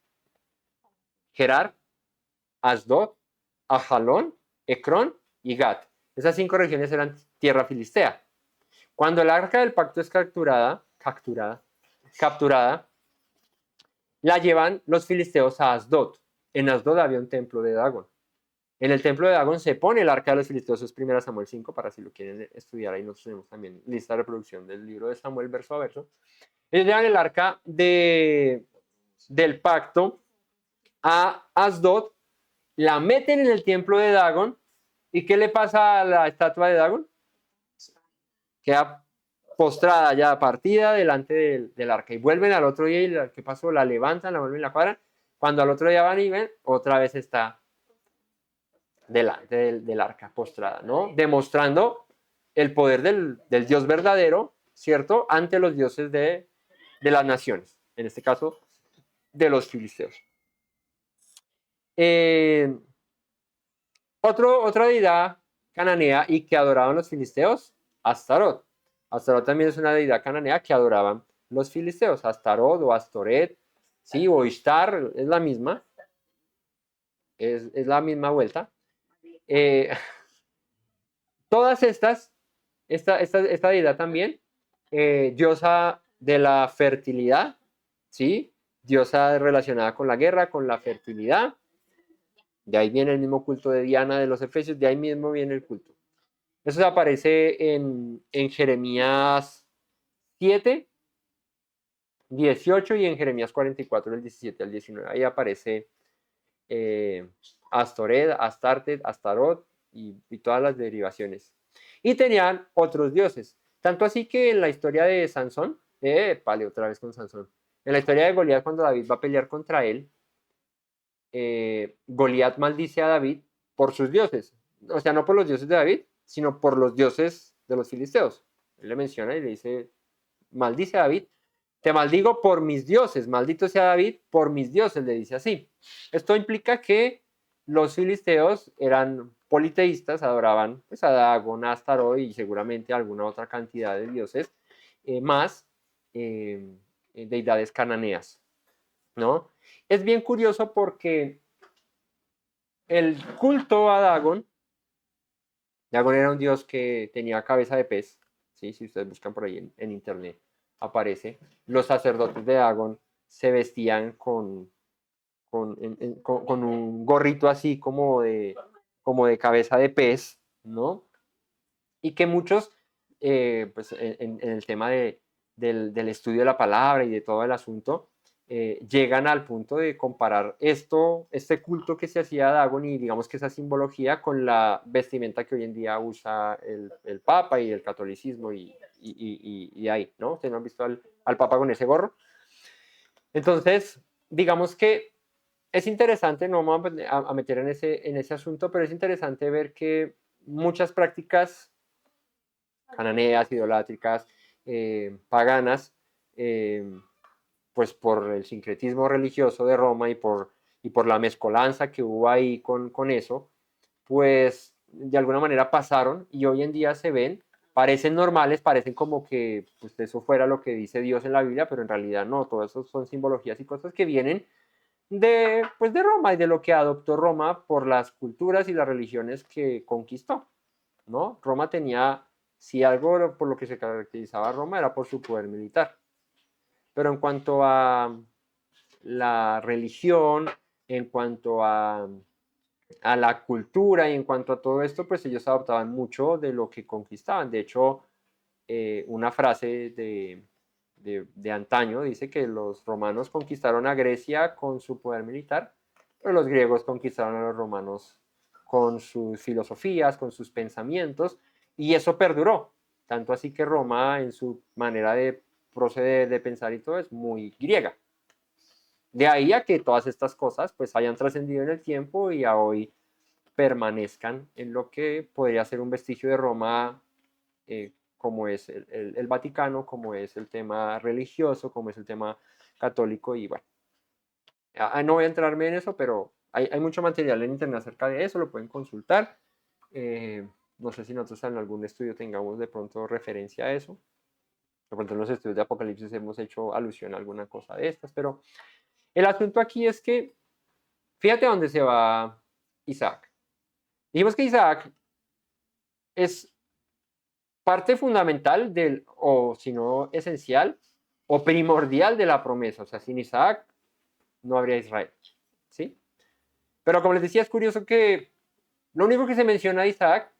Gerar, Asdod, Ajalón, Ecrón y Gat. Esas 5 regiones eran tierra filistea. Cuando el arca del pacto es capturada, la llevan los filisteos a Asdod. En Asdod había un templo de Dagon. En el templo de Dagon se pone el arca de los filisteos, es 1 Samuel 5, para si lo quieren estudiar, ahí nosotros tenemos también lista de reproducción del libro de Samuel verso a verso. Ellos llevan el arca del pacto a Asdod, la meten en el templo de Dagon, ¿y qué le pasa a la estatua de Dagon? Queda postrada ya, partida delante del arca. Y vuelven al otro día y ¿qué pasó? La levantan, la vuelven y la cuadran. Cuando al otro día van y ven, otra vez está delante del arca postrada, ¿no? Demostrando el poder del Dios verdadero, ¿cierto? Ante los dioses de las naciones. En este caso, de los filisteos. Otra deidad cananea y que adoraban los filisteos, Astarot. Astarot también es una deidad cananea que adoraban los filisteos. Astarot o Astoret, sí, o Ishtar, es la misma. Es la misma vuelta. Todas esta deidad también, diosa de la fertilidad, ¿sí? Diosa relacionada con la guerra, con la fertilidad. De ahí viene el mismo culto de Diana de los Efesios, de ahí mismo viene el culto. Eso aparece en Jeremías 7, 18 y en Jeremías 44, del 17 al 19. Ahí aparece Astoret, Astartet, Astarot y todas las derivaciones. Y tenían otros dioses. Tanto así que en la historia de Sansón, otra vez con Sansón. En la historia de Goliat, cuando David va a pelear contra él, Goliat maldice a David por sus dioses. o sea, no por los dioses de David, sino por los dioses de los filisteos. Él le menciona y le dice, maldice a David, te maldigo por mis dioses, maldito sea David por mis dioses, le dice así. Esto implica que los filisteos eran politeístas, adoraban pues, a Dagón, a Astarot y seguramente alguna otra cantidad de dioses, más deidades cananeas, ¿no? Es bien curioso porque el culto a Dagón era un dios que tenía cabeza de pez, ¿sí? Si ustedes buscan por ahí en internet, aparece. Los sacerdotes de Dagon se vestían con un gorrito así como de cabeza de pez, ¿no? Y que muchos, pues en el tema del estudio de la palabra y de todo el asunto, llegan al punto de comparar este culto que se hacía a Dagon y digamos que esa simbología con la vestimenta que hoy en día usa el Papa y el catolicismo y ahí, ¿no? ¿Ustedes no han visto al Papa con ese gorro? Entonces, digamos que es interesante, no me voy a meter en ese asunto, pero es interesante ver que muchas prácticas cananeas, idolátricas, paganas, pues por el sincretismo religioso de Roma y por la mezcolanza que hubo ahí con eso, pues de alguna manera pasaron y hoy en día se ven, parecen normales, parecen como que pues, eso fuera lo que dice Dios en la Biblia, pero en realidad no, todo eso son simbologías y cosas que vienen pues de Roma y de lo que adoptó Roma por las culturas y las religiones que conquistó, ¿no? Roma tenía, si algo por lo que se caracterizaba Roma era por su poder militar. Pero en cuanto a la religión, en cuanto a la cultura y en cuanto a todo esto, pues ellos adoptaban mucho de lo que conquistaban. De hecho, una frase de antaño dice que los romanos conquistaron a Grecia con su poder militar, pero los griegos conquistaron a los romanos con sus filosofías, con sus pensamientos, y eso perduró. Tanto así que Roma, en su manera de proceder, de pensar y todo, es muy griega. De ahí a que todas estas cosas pues hayan trascendido en el tiempo y a hoy permanezcan en lo que podría ser un vestigio de Roma, como es el Vaticano, como es el tema religioso, como es el tema católico y bueno, no voy a entrarme en eso, pero hay mucho material en internet acerca de eso, lo pueden consultar. No sé si nosotros en algún estudio tengamos de pronto referencia a eso. De pronto en los estudios de Apocalipsis hemos hecho alusión a alguna cosa de estas, pero el asunto aquí es que, fíjate a dónde se va Isaac. Dijimos que Isaac es parte fundamental o si no esencial, o primordial de la promesa. O sea, sin Isaac no habría Israel. ¿Sí? Pero como les decía, es curioso que lo único que se menciona de Isaac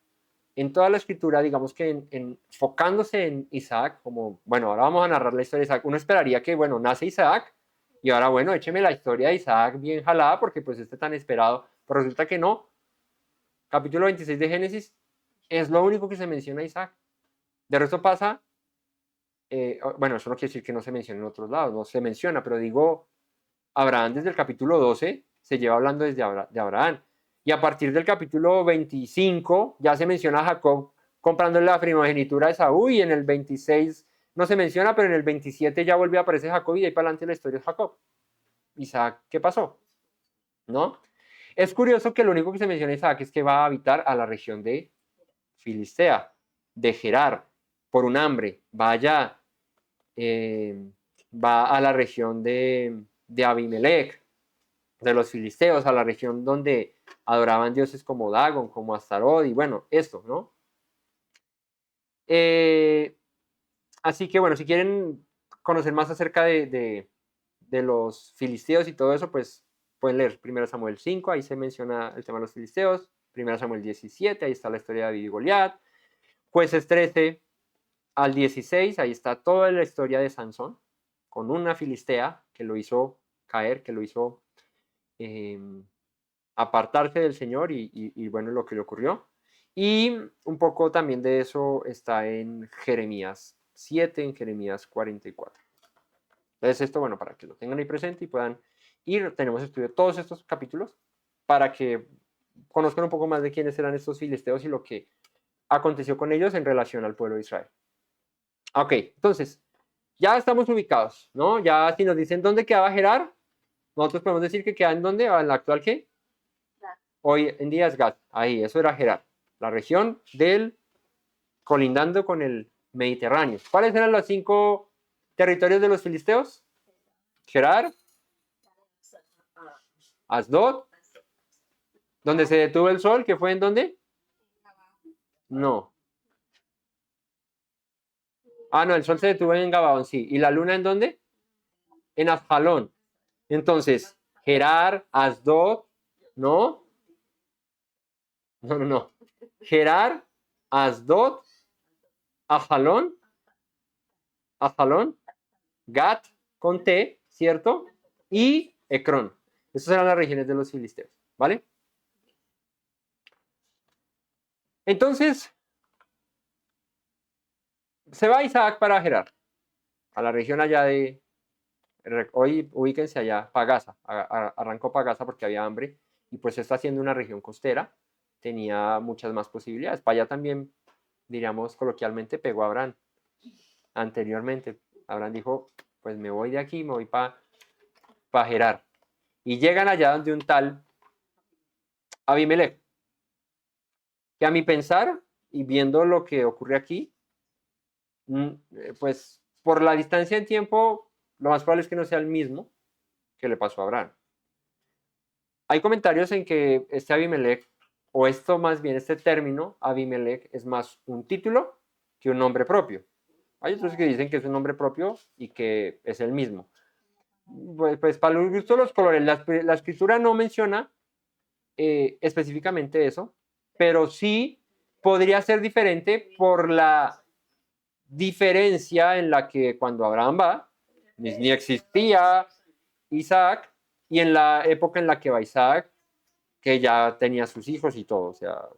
en toda la escritura, digamos que enfocándose en Isaac, como, bueno, ahora vamos a narrar la historia de Isaac, uno esperaría que, bueno, nace Isaac, y ahora, bueno, écheme la historia de Isaac bien jalada, porque pues tan esperado, pero resulta que no. Capítulo 26 de Génesis es lo único que se menciona a Isaac. De resto pasa, bueno, eso no quiere decir que no se mencione en otros lados, no se menciona, pero digo, Abraham desde el capítulo 12 se lleva hablando de Abraham. Y a partir del capítulo 25 ya se menciona a Jacob comprándole la primogenitura de Saúl y en el 26 no se menciona, pero en el 27 ya volvió a aparecer Jacob y de ahí para adelante la historia es Jacob. Isaac, ¿qué pasó? ¿No? Es curioso que lo único que se menciona Isaac es que va a habitar a la región de Filistea, de Gerar, por un hambre, va allá, va a la región de Abimelech, de los filisteos, a la región donde adoraban dioses como Dagon, como Astarot, y bueno, esto, ¿no? Así que bueno, si quieren conocer más acerca de los filisteos y todo eso, pues pueden leer 1 Samuel 5, ahí se menciona el tema de los filisteos, 1 Samuel 17, ahí está la historia de David y Goliat, Jueces 13 al 16, ahí está toda la historia de Sansón, con una filistea que lo hizo caer, que lo hizo apartarse del Señor y bueno, lo que le ocurrió. Y un poco también de eso está en Jeremías 7, en Jeremías 44. Entonces esto, bueno, para que lo tengan ahí presente y puedan ir, tenemos estudiado todos estos capítulos para que conozcan un poco más de quiénes eran estos filisteos y lo que aconteció con ellos en relación al pueblo de Israel. Ok, entonces, ya estamos ubicados, ¿no? Ya si nos dicen dónde quedaba Gerar, nosotros podemos decir que queda en dónde, en la actual ¿qué? Hoy en día es Gad, ahí, eso era Gerar, la región del colindando con el Mediterráneo. ¿Cuáles eran los 5 territorios de los filisteos? Gerar, Asdod, donde se detuvo el sol, que fue en dónde? No. Ah, no, el sol se detuvo en Gabaón, sí. ¿Y la luna en dónde? En Asjalón. Entonces, Gerar, Asdod, ¿no? No. Gerar, Asdod, Asjalón, Gat, con T, ¿cierto? Y Ecrón. Esas eran las regiones de los filisteos, ¿vale? Entonces, se va Isaac para Gerar, a la región allá de, hoy ubíquense allá, Pagasa, arrancó Pagasa porque había hambre, y pues está siendo una región costera, tenía muchas más posibilidades. Para allá también, diríamos coloquialmente, pegó a Abraham anteriormente. Abraham dijo, pues me voy de aquí, me voy para Gerar. Y llegan allá donde un tal Abimelech, que a mi pensar, y viendo lo que ocurre aquí, pues por la distancia en tiempo, lo más probable es que no sea el mismo que le pasó a Abraham. Hay comentarios en que este Abimelech, o esto más bien, este término, Abimelech, es más un título que un nombre propio. Hay otros que dicen que es un nombre propio y que es el mismo. Pues para los gustos los colores, la escritura no menciona específicamente eso, pero sí podría ser diferente por la diferencia en la que cuando Abraham va, ni existía Isaac, y en la época en la que va Isaac, que ya tenía sus hijos y todo, o sea,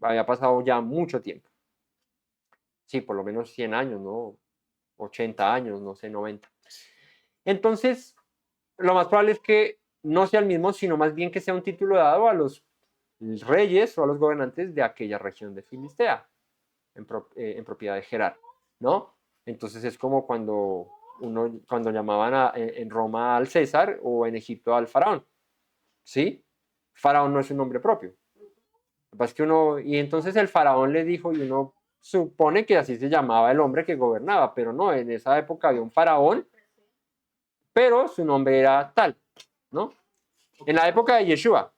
había pasado ya mucho tiempo. Sí, por lo menos 100 años, ¿no? 80 años, no sé, 90. Entonces, lo más probable es que no sea el mismo, sino más bien que sea un título dado a los reyes o a los gobernantes de aquella región de Filistea, en propiedad de Gerar, ¿no? Entonces es como cuando llamaban en Roma al César o en Egipto al faraón, ¿sí? Faraón no es un nombre propio. Lo que pasa es que y entonces el faraón le dijo, y uno supone que así se llamaba el hombre que gobernaba, pero no, en esa época había un faraón, pero su nombre era tal, ¿no? En la época de Yeshua.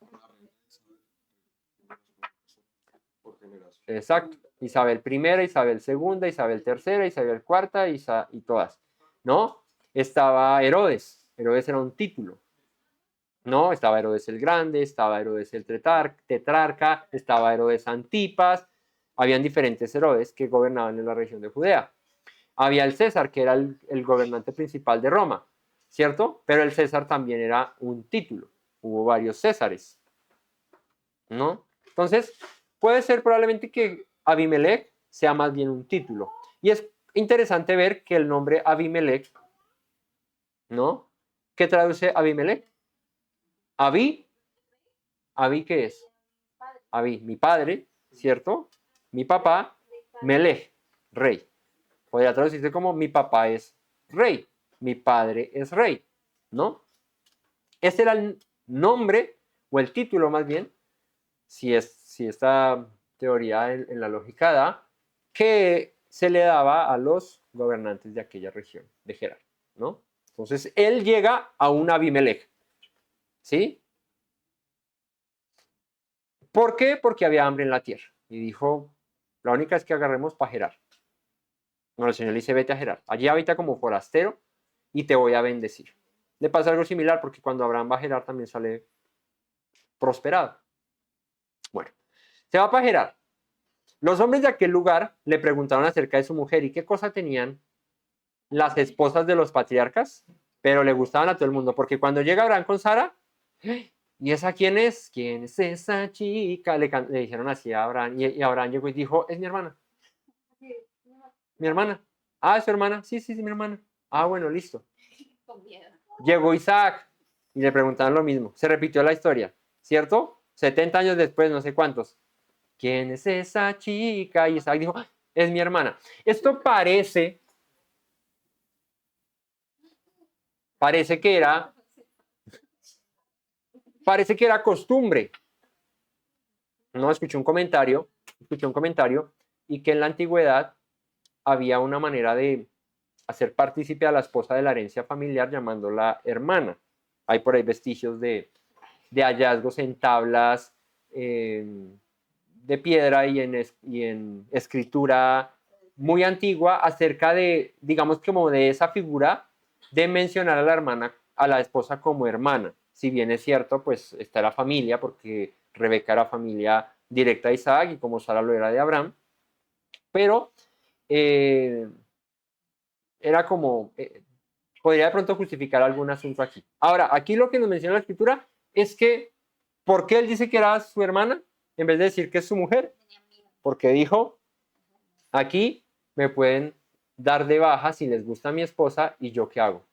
Exacto. Isabel I, Isabel II, Isabel III, Isabel IV y todas, ¿no? Estaba Herodes. Herodes era un título, ¿no? Estaba Herodes el Grande, estaba Herodes el tetrarca, estaba Herodes Antipas. Habían diferentes Herodes que gobernaban en la región de Judea. Había el César, que era el gobernante principal de Roma, ¿cierto? Pero el César también era un título. Hubo varios Césares, ¿no? Entonces, puede ser probablemente que Abimelech sea más bien un título. Y es interesante ver que el nombre Abimelech, ¿no? ¿Qué traduce Abimelech? Abi, ¿qué es? Abi, mi padre, ¿cierto? Mi papá, Melech, rey. Podría traducirse como mi papá es rey, mi padre es rey, ¿no? Ese era el nombre, o el título más bien, si esta teoría en la lógica da, que se le daba a los gobernantes de aquella región de Gerar, ¿no? Entonces, él llega a un Abimelech, ¿sí? ¿Por qué? Porque había hambre en la tierra. Y dijo, la única es que agarremos para Gerar. Bueno, el Señor le dice, vete a Gerar. Allí habita como forastero y te voy a bendecir. Le pasa algo similar porque cuando Abraham va a Gerar también sale prosperado. Bueno, se va para Gerar. Los hombres de aquel lugar le preguntaron acerca de su mujer y qué cosa tenían las esposas de los patriarcas, pero le gustaban a todo el mundo, porque cuando llega Abraham con Sara, ¿y esa quién es? ¿Quién es esa chica? Le dijeron así a Abraham, y Abraham llegó y dijo, es mi hermana. Mi hermana. Ah, ¿es su hermana? Sí, mi hermana. Ah, bueno, listo. Llegó Isaac y le preguntaron lo mismo. Se repitió la historia, ¿cierto? 70 años después, no sé cuántos. ¿Quién es esa chica? Y Isaac dijo, es mi hermana. Esto parece que era costumbre. No, escuché un comentario y que en la antigüedad había una manera de hacer partícipe a la esposa de la herencia familiar llamándola hermana. Hay por ahí vestigios de hallazgos en tablas de piedra y en escritura muy antigua acerca de, digamos, como de esa figura de mencionar a la hermana, a la esposa como hermana. Si bien es cierto, pues está la familia, porque Rebeca era familia directa de Isaac y como Sara lo era de Abraham, pero era como, podría de pronto justificar algún asunto aquí. Ahora, aquí lo que nos menciona la escritura es que, ¿por qué él dice que era su hermana en vez de decir que es su mujer? Porque dijo, aquí me pueden dar de baja si les gusta mi esposa y yo qué hago.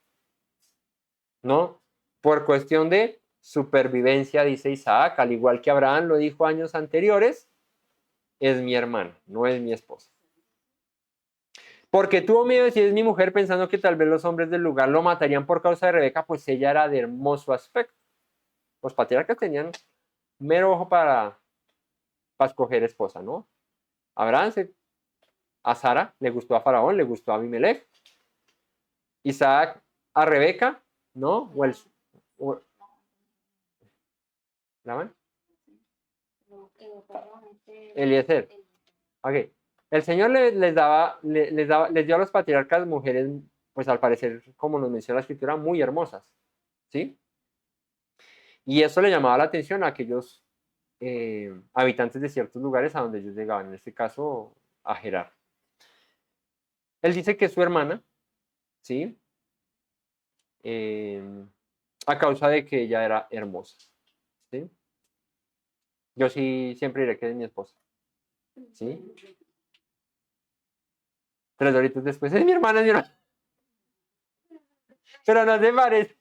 ¿No? Por cuestión de supervivencia, dice Isaac, al igual que Abraham lo dijo años anteriores, es mi hermana, no es mi esposa. Porque tuvo miedo de decir es mi mujer pensando que tal vez los hombres del lugar lo matarían por causa de Rebeca, pues ella era de hermoso aspecto. Los patriarcas tenían mero ojo para escoger esposa, ¿no? Abraham a Sara, le gustó a Faraón, le gustó a Abimelech. Isaac a Rebeca, ¿no? ¿Laban? Eliezer. Ok. El Señor les dio a los patriarcas mujeres, pues al parecer, como nos menciona la escritura, muy hermosas, ¿sí? Y eso le llamaba la atención a aquellos habitantes de ciertos lugares a donde ellos llegaban, en este caso a Gerar. Él dice que es su hermana, ¿sí? A causa de que ella era hermosa, ¿sí? Yo sí siempre diré que es mi esposa, ¿sí? 3 horitas después, es mi hermana, pero no se parece.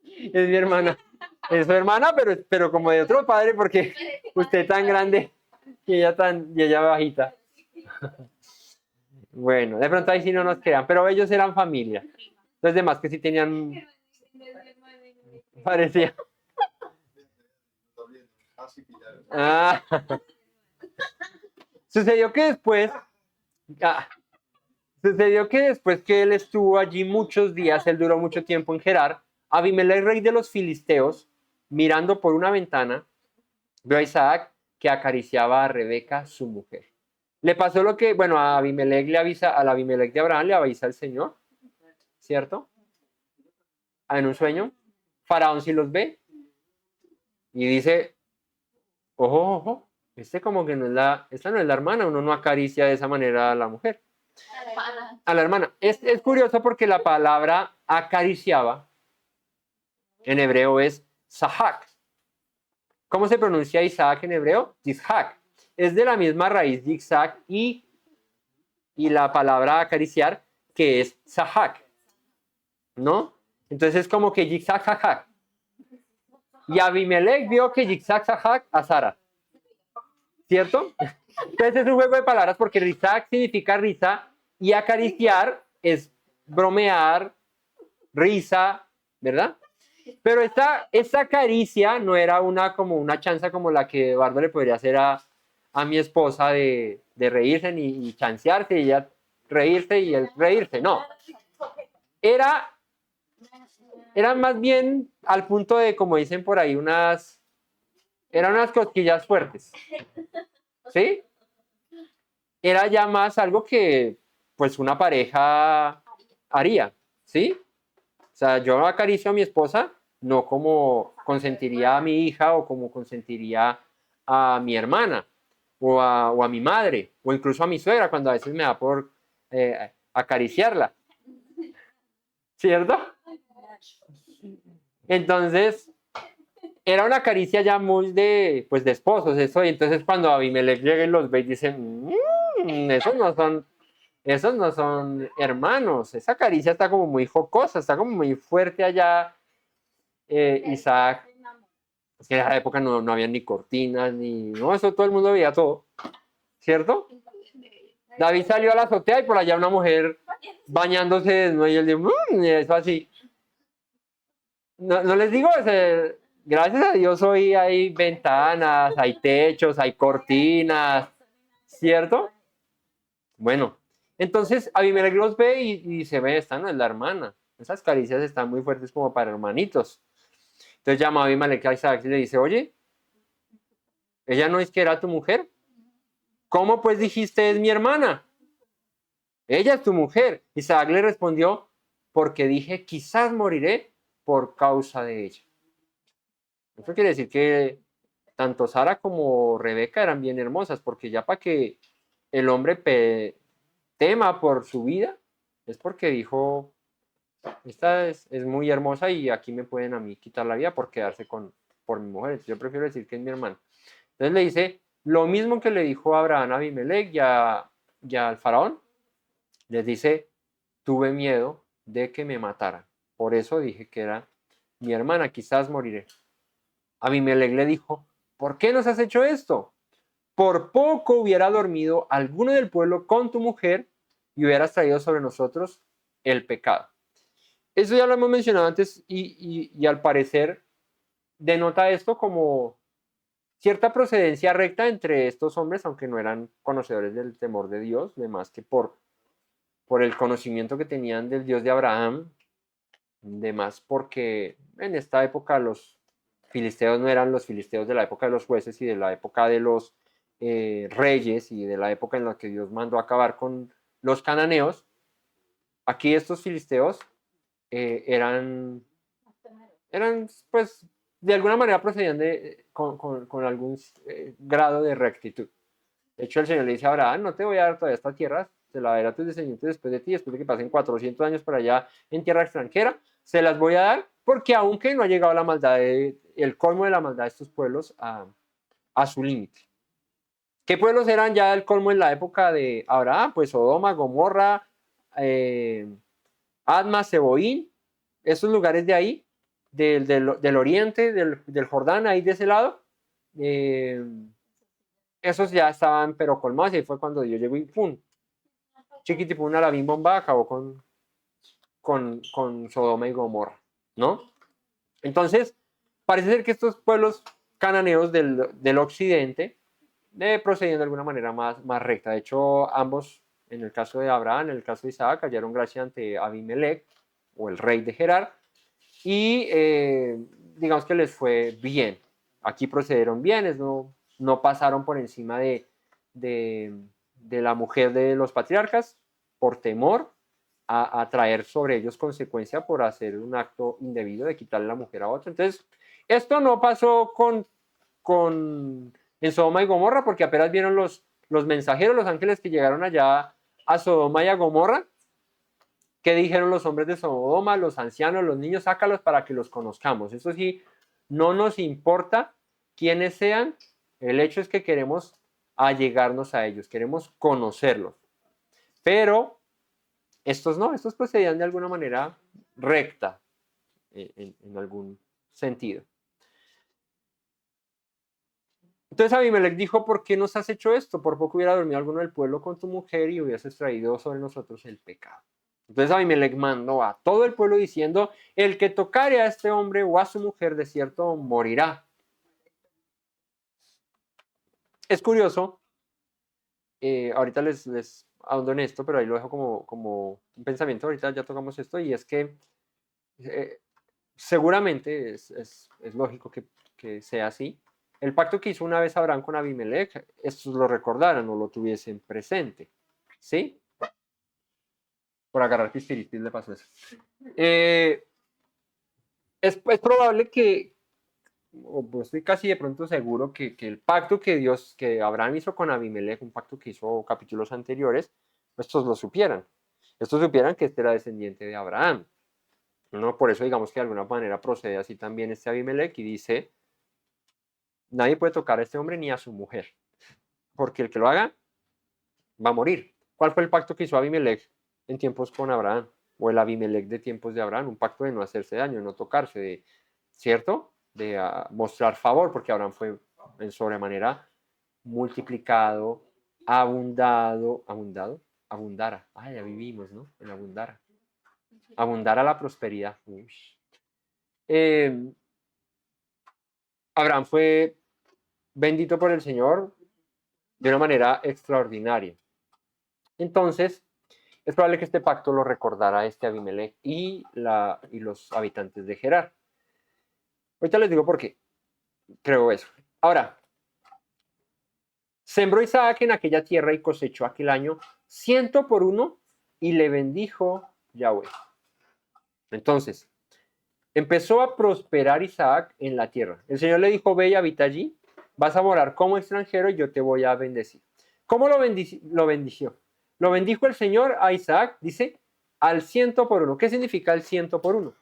Es mi hermana. Es su hermana, pero como de otro padre, porque usted tan grande y ella bajita. Bueno, de pronto ahí sí no nos crean, pero ellos eran familia. Los demás que sí tenían, parecía. Ah. Sucedió que después que él estuvo allí muchos días, él duró mucho tiempo en Gerar, Abimelech, rey de los filisteos, mirando por una ventana, vio a Isaac que acariciaba a Rebeca, su mujer. Le pasó lo que, bueno, a Abimelech le avisa, al Abimelech de Abraham le avisa el Señor, ¿cierto? En un sueño, Faraón sí los ve y dice, ojo, ojo, como que esta no es la hermana, uno no acaricia de esa manera a la mujer. A la hermana. Es curioso porque la palabra acariciaba en hebreo es sahak. ¿Cómo se pronuncia Isaac en hebreo? Yishak. Es de la misma raíz de Isaac y la palabra acariciar que es sahak. ¿No? Entonces es como que Yitzhak sahak. Y Abimelech vio que Yitzhak sahak a Sara. ¿Cierto? Entonces es un juego de palabras porque Isaac significa risa y acariciar es bromear, risa, ¿verdad? Pero esta caricia no era como una chanza como la que Eduardo le podría hacer a mi esposa de reírse y chancearse y ella reírse y él reírse, no. Era más bien al punto de, como dicen por ahí, eran unas cosquillas fuertes, ¿sí? Era ya más algo que pues una pareja haría, ¿sí? O sea, yo acaricio a mi esposa, no como consentiría a mi hija o como consentiría a mi hermana o a mi madre o incluso a mi suegra cuando a veces me da por acariciarla. ¿Cierto? Entonces, era una caricia ya muy de esposos, eso, y entonces cuando Abimelech llega y los ve y dice, esos no son hermanos, esa caricia está como muy jocosa, está como muy fuerte allá. Isaac Es que en esa época no había ni cortinas, ni... No, eso todo el mundo veía todo, ¿cierto? David salió a la azotea y por allá una mujer bañándose desnuda y él dijo, "Mm", y eso así. No les digo, gracias a Dios hoy hay ventanas, hay techos, hay cortinas, ¿cierto? Bueno, entonces Abimelech los ve y se ve, esta no es la hermana. Esas caricias están muy fuertes como para hermanitos. Entonces llama a Abimelech a Isaac y le dice, oye, ¿ella no es que era tu mujer? ¿Cómo pues dijiste es mi hermana? Ella es tu mujer. Isaac le respondió, porque dije, quizás moriré por causa de ella. Eso quiere decir que tanto Sara como Rebeca eran bien hermosas, porque ya para que el hombre tema por su vida, es porque dijo, esta es muy hermosa y aquí me pueden a mí quitar la vida por quedarse por mi mujer. Entonces, yo prefiero decir que es mi hermana. Entonces le dice lo mismo que le dijo a Abraham, a Abimelech y al faraón. Les dice, tuve miedo de que me mataran. Por eso dije que era mi hermana, quizás moriré. Abimelech le dijo, ¿por qué nos has hecho esto? Por poco hubiera dormido alguno del pueblo con tu mujer y hubieras traído sobre nosotros el pecado. Eso ya lo hemos mencionado antes y al parecer denota esto como cierta procedencia recta entre estos hombres, aunque no eran conocedores del temor de Dios, de más que por el conocimiento que tenían del Dios de Abraham, de más porque en esta época los filisteos no eran los filisteos de la época de los jueces y de la época de los reyes y de la época en la que Dios mandó acabar con los cananeos. Aquí estos filisteos eran, pues, de alguna manera procedían con algún grado de rectitud. De hecho, el Señor le dice a Abraham, no te voy a dar todavía esta tierra, te la daré a tus descendientes después de ti, después de que pasen 400 años por allá en tierra extranjera, se las voy a dar porque aunque no ha llegado la maldad, el colmo de la maldad de estos pueblos a su límite. ¿Qué pueblos eran ya el colmo en la época de Abraham? Pues Sodoma, Gomorra, Adma, Seboín, esos lugares de ahí, del oriente, del Jordán, ahí de ese lado, esos ya estaban pero colmados y ahí fue cuando Dios llegó y ¡pum! Chiquitipum, la bim bomba acabó con Sodoma y Gomorra, ¿no? Entonces, parece ser que estos pueblos cananeos del occidente procedían de alguna manera más recta. De hecho, ambos, en el caso de Abraham, en el caso de Isaac, hallaron gracia ante Abimelech, o el rey de Gerar, y digamos que les fue bien. Aquí procedieron bienes, no pasaron por encima de la mujer de los patriarcas por temor a traer sobre ellos consecuencia por hacer un acto indebido de quitarle la mujer a otro. Entonces, esto no pasó en Sodoma y Gomorra, porque apenas vieron los mensajeros, los ángeles que llegaron allá a Sodoma y a Gomorra. ¿Qué dijeron los hombres de Sodoma, los ancianos, los niños? Sácalos para que los conozcamos. Eso sí, no nos importa quiénes sean, el hecho es que queremos allegarnos a ellos, queremos conocerlos. Pero estos no, estos procedían de alguna manera recta, en algún sentido. Entonces Abimelech dijo, ¿por qué nos has hecho esto? Por poco hubiera dormido alguno del pueblo con tu mujer y hubieses traído sobre nosotros el pecado. Entonces Abimelech mandó a todo el pueblo diciendo, el que tocare a este hombre o a su mujer de cierto morirá. Es curioso, ahorita les ahondo en esto, pero ahí lo dejo como un pensamiento, ahorita ya tocamos esto, y es que seguramente es lógico que sea así. El pacto que hizo una vez Abraham con Abimelech, estos lo recordaran o lo tuviesen presente, ¿sí? Por agarrar pispiritis le pasó eso. Es probable o estoy casi de pronto seguro que el pacto que Abraham hizo con Abimelech, un pacto que hizo capítulos anteriores, estos lo supieran. Estos supieran que este era descendiente de Abraham. ¿No? Por eso digamos que de alguna manera procede así también este Abimelech y dice, nadie puede tocar a este hombre ni a su mujer, porque el que lo haga va a morir. ¿Cuál fue el pacto que hizo Abimelech en tiempos con Abraham? O el Abimelech de tiempos de Abraham, un pacto de no hacerse daño, no tocarse, ¿cierto? mostrar favor, porque Abraham fue en sobremanera multiplicado, abundara. Ah, ya vivimos, ¿no? En abundara. Abundara la prosperidad. Ush. Abraham fue bendito por el Señor de una manera extraordinaria. Entonces, es probable que este pacto lo recordara este Abimelech y los habitantes de Gerar. Ahorita les digo por qué creo eso. Ahora, sembró Isaac en aquella tierra y cosechó aquel año 100 por 1 y le bendijo Yahweh. Entonces, empezó a prosperar Isaac en la tierra. El Señor le dijo, ve y habita allí, vas a morar como extranjero y yo te voy a bendecir. ¿Cómo lo bendició? Lo bendijo el Señor a Isaac, dice, al 100 por 1. ¿Qué significa el 100 por 1?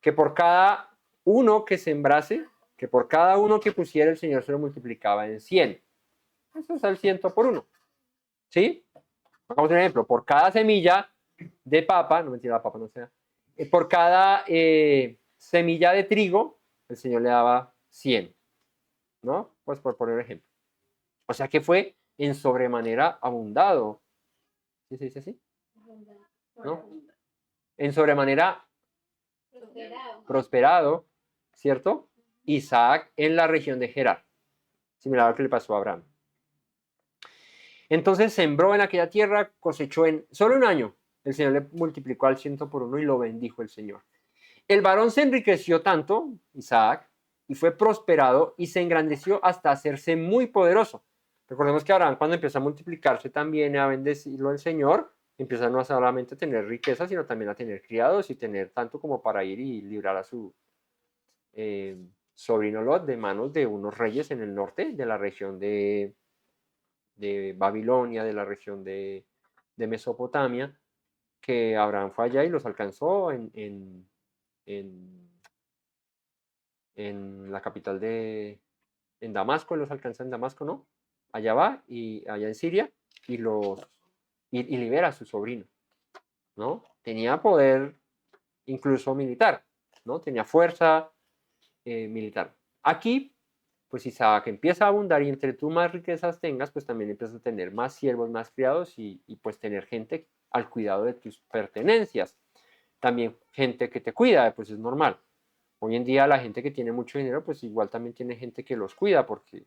Que por cada uno que sembrase, que por cada uno que pusiera, el Señor se lo multiplicaba en 100. Eso es el 100 por 1. ¿Sí? Vamos a un ejemplo. Por cada semilla de papa, no mentira, la papa no sea, por cada semilla de trigo, el Señor le daba 100. ¿No? Pues por poner un ejemplo. O sea que fue en sobremanera abundado. ¿Sí se dice así? ¿No? En sobremanera prosperado, ¿cierto? Isaac en la región de Gerar. Similar a lo que le pasó a Abraham. Entonces sembró en aquella tierra, cosechó en solo un año. El Señor le multiplicó al 100 por 1 y lo bendijo el Señor. El varón se enriqueció tanto, Isaac, y fue prosperado y se engrandeció hasta hacerse muy poderoso. Recordemos que Abraham, cuando empieza a multiplicarse también a bendecirlo el Señor, empieza no solamente a tener riqueza, sino también a tener criados y tener tanto como para ir y librar a su sobrino Lot de manos de unos reyes en el norte de la región de Babilonia, de la región de Mesopotamia, que Abraham fue allá y los alcanzó en la capital en Damasco, los alcanza en Damasco, ¿no? Allá va, y allá en Siria, y libera a su sobrino, ¿no? Tenía poder incluso militar, ¿no? Tenía fuerza militar. Aquí, pues Isaac empieza a abundar y entre tú más riquezas tengas, pues también empiezas a tener más siervos, más criados y pues tener gente al cuidado de tus pertenencias. También gente que te cuida, pues es normal. Hoy en día la gente que tiene mucho dinero, pues igual también tiene gente que los cuida porque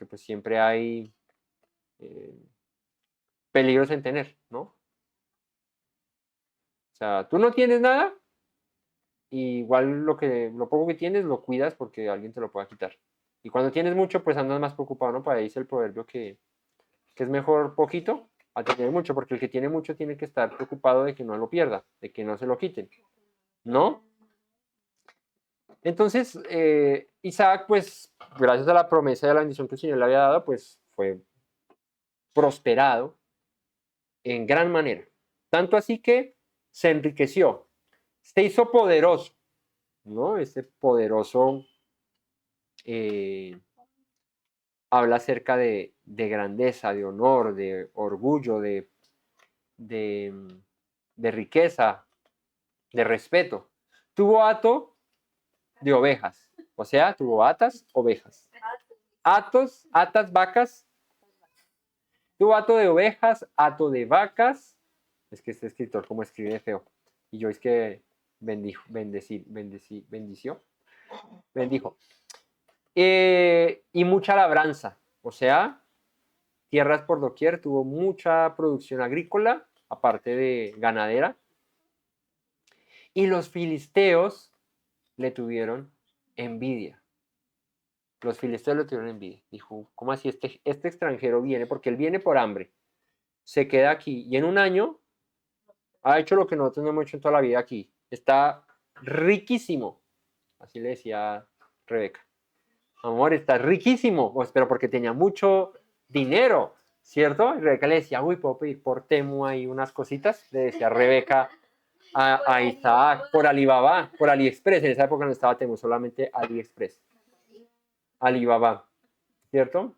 pues siempre hay peligros en tener, ¿no? O sea, tú no tienes nada, y igual lo poco que tienes lo cuidas porque alguien te lo pueda quitar. Y cuando tienes mucho, pues andas más preocupado, ¿no? Para ahí dice el proverbio que es mejor poquito a tener mucho, porque el que tiene mucho tiene que estar preocupado de que no lo pierda, de que no se lo quiten, ¿no? Entonces, Isaac, pues, gracias a la promesa y a la bendición que el Señor le había dado, pues, fue prosperado en gran manera. Tanto así que se enriqueció, se hizo poderoso, ¿no? Este poderoso habla acerca de grandeza, de honor, de orgullo, de riqueza, de respeto. Tuvo hato de ovejas, o sea, tuvo atas, ovejas. Atas, vacas. Tuvo hato de ovejas, hato de vacas. Es que este escritor como escribe feo. Y yo es que bendijo. Y mucha labranza, o sea, tierras por doquier, tuvo mucha producción agrícola, aparte de ganadera. Y los filisteos le tuvieron envidia. Los filisteos le tuvieron envidia. Dijo, ¿cómo así este extranjero viene? Porque él viene por hambre. Se queda aquí y en un año ha hecho lo que nosotros no hemos hecho en toda la vida aquí. Está riquísimo. Así le decía Rebeca. Amor, está riquísimo. Pues, pero porque tenía mucho dinero, ¿cierto? Y Rebeca le decía, uy, ¿puedo pedir por Temu ahí unas cositas? Le decía Rebeca a Isaac, por Alibaba, por AliExpress. En esa época no estaba Temu, solamente AliExpress. Alibaba, ¿cierto?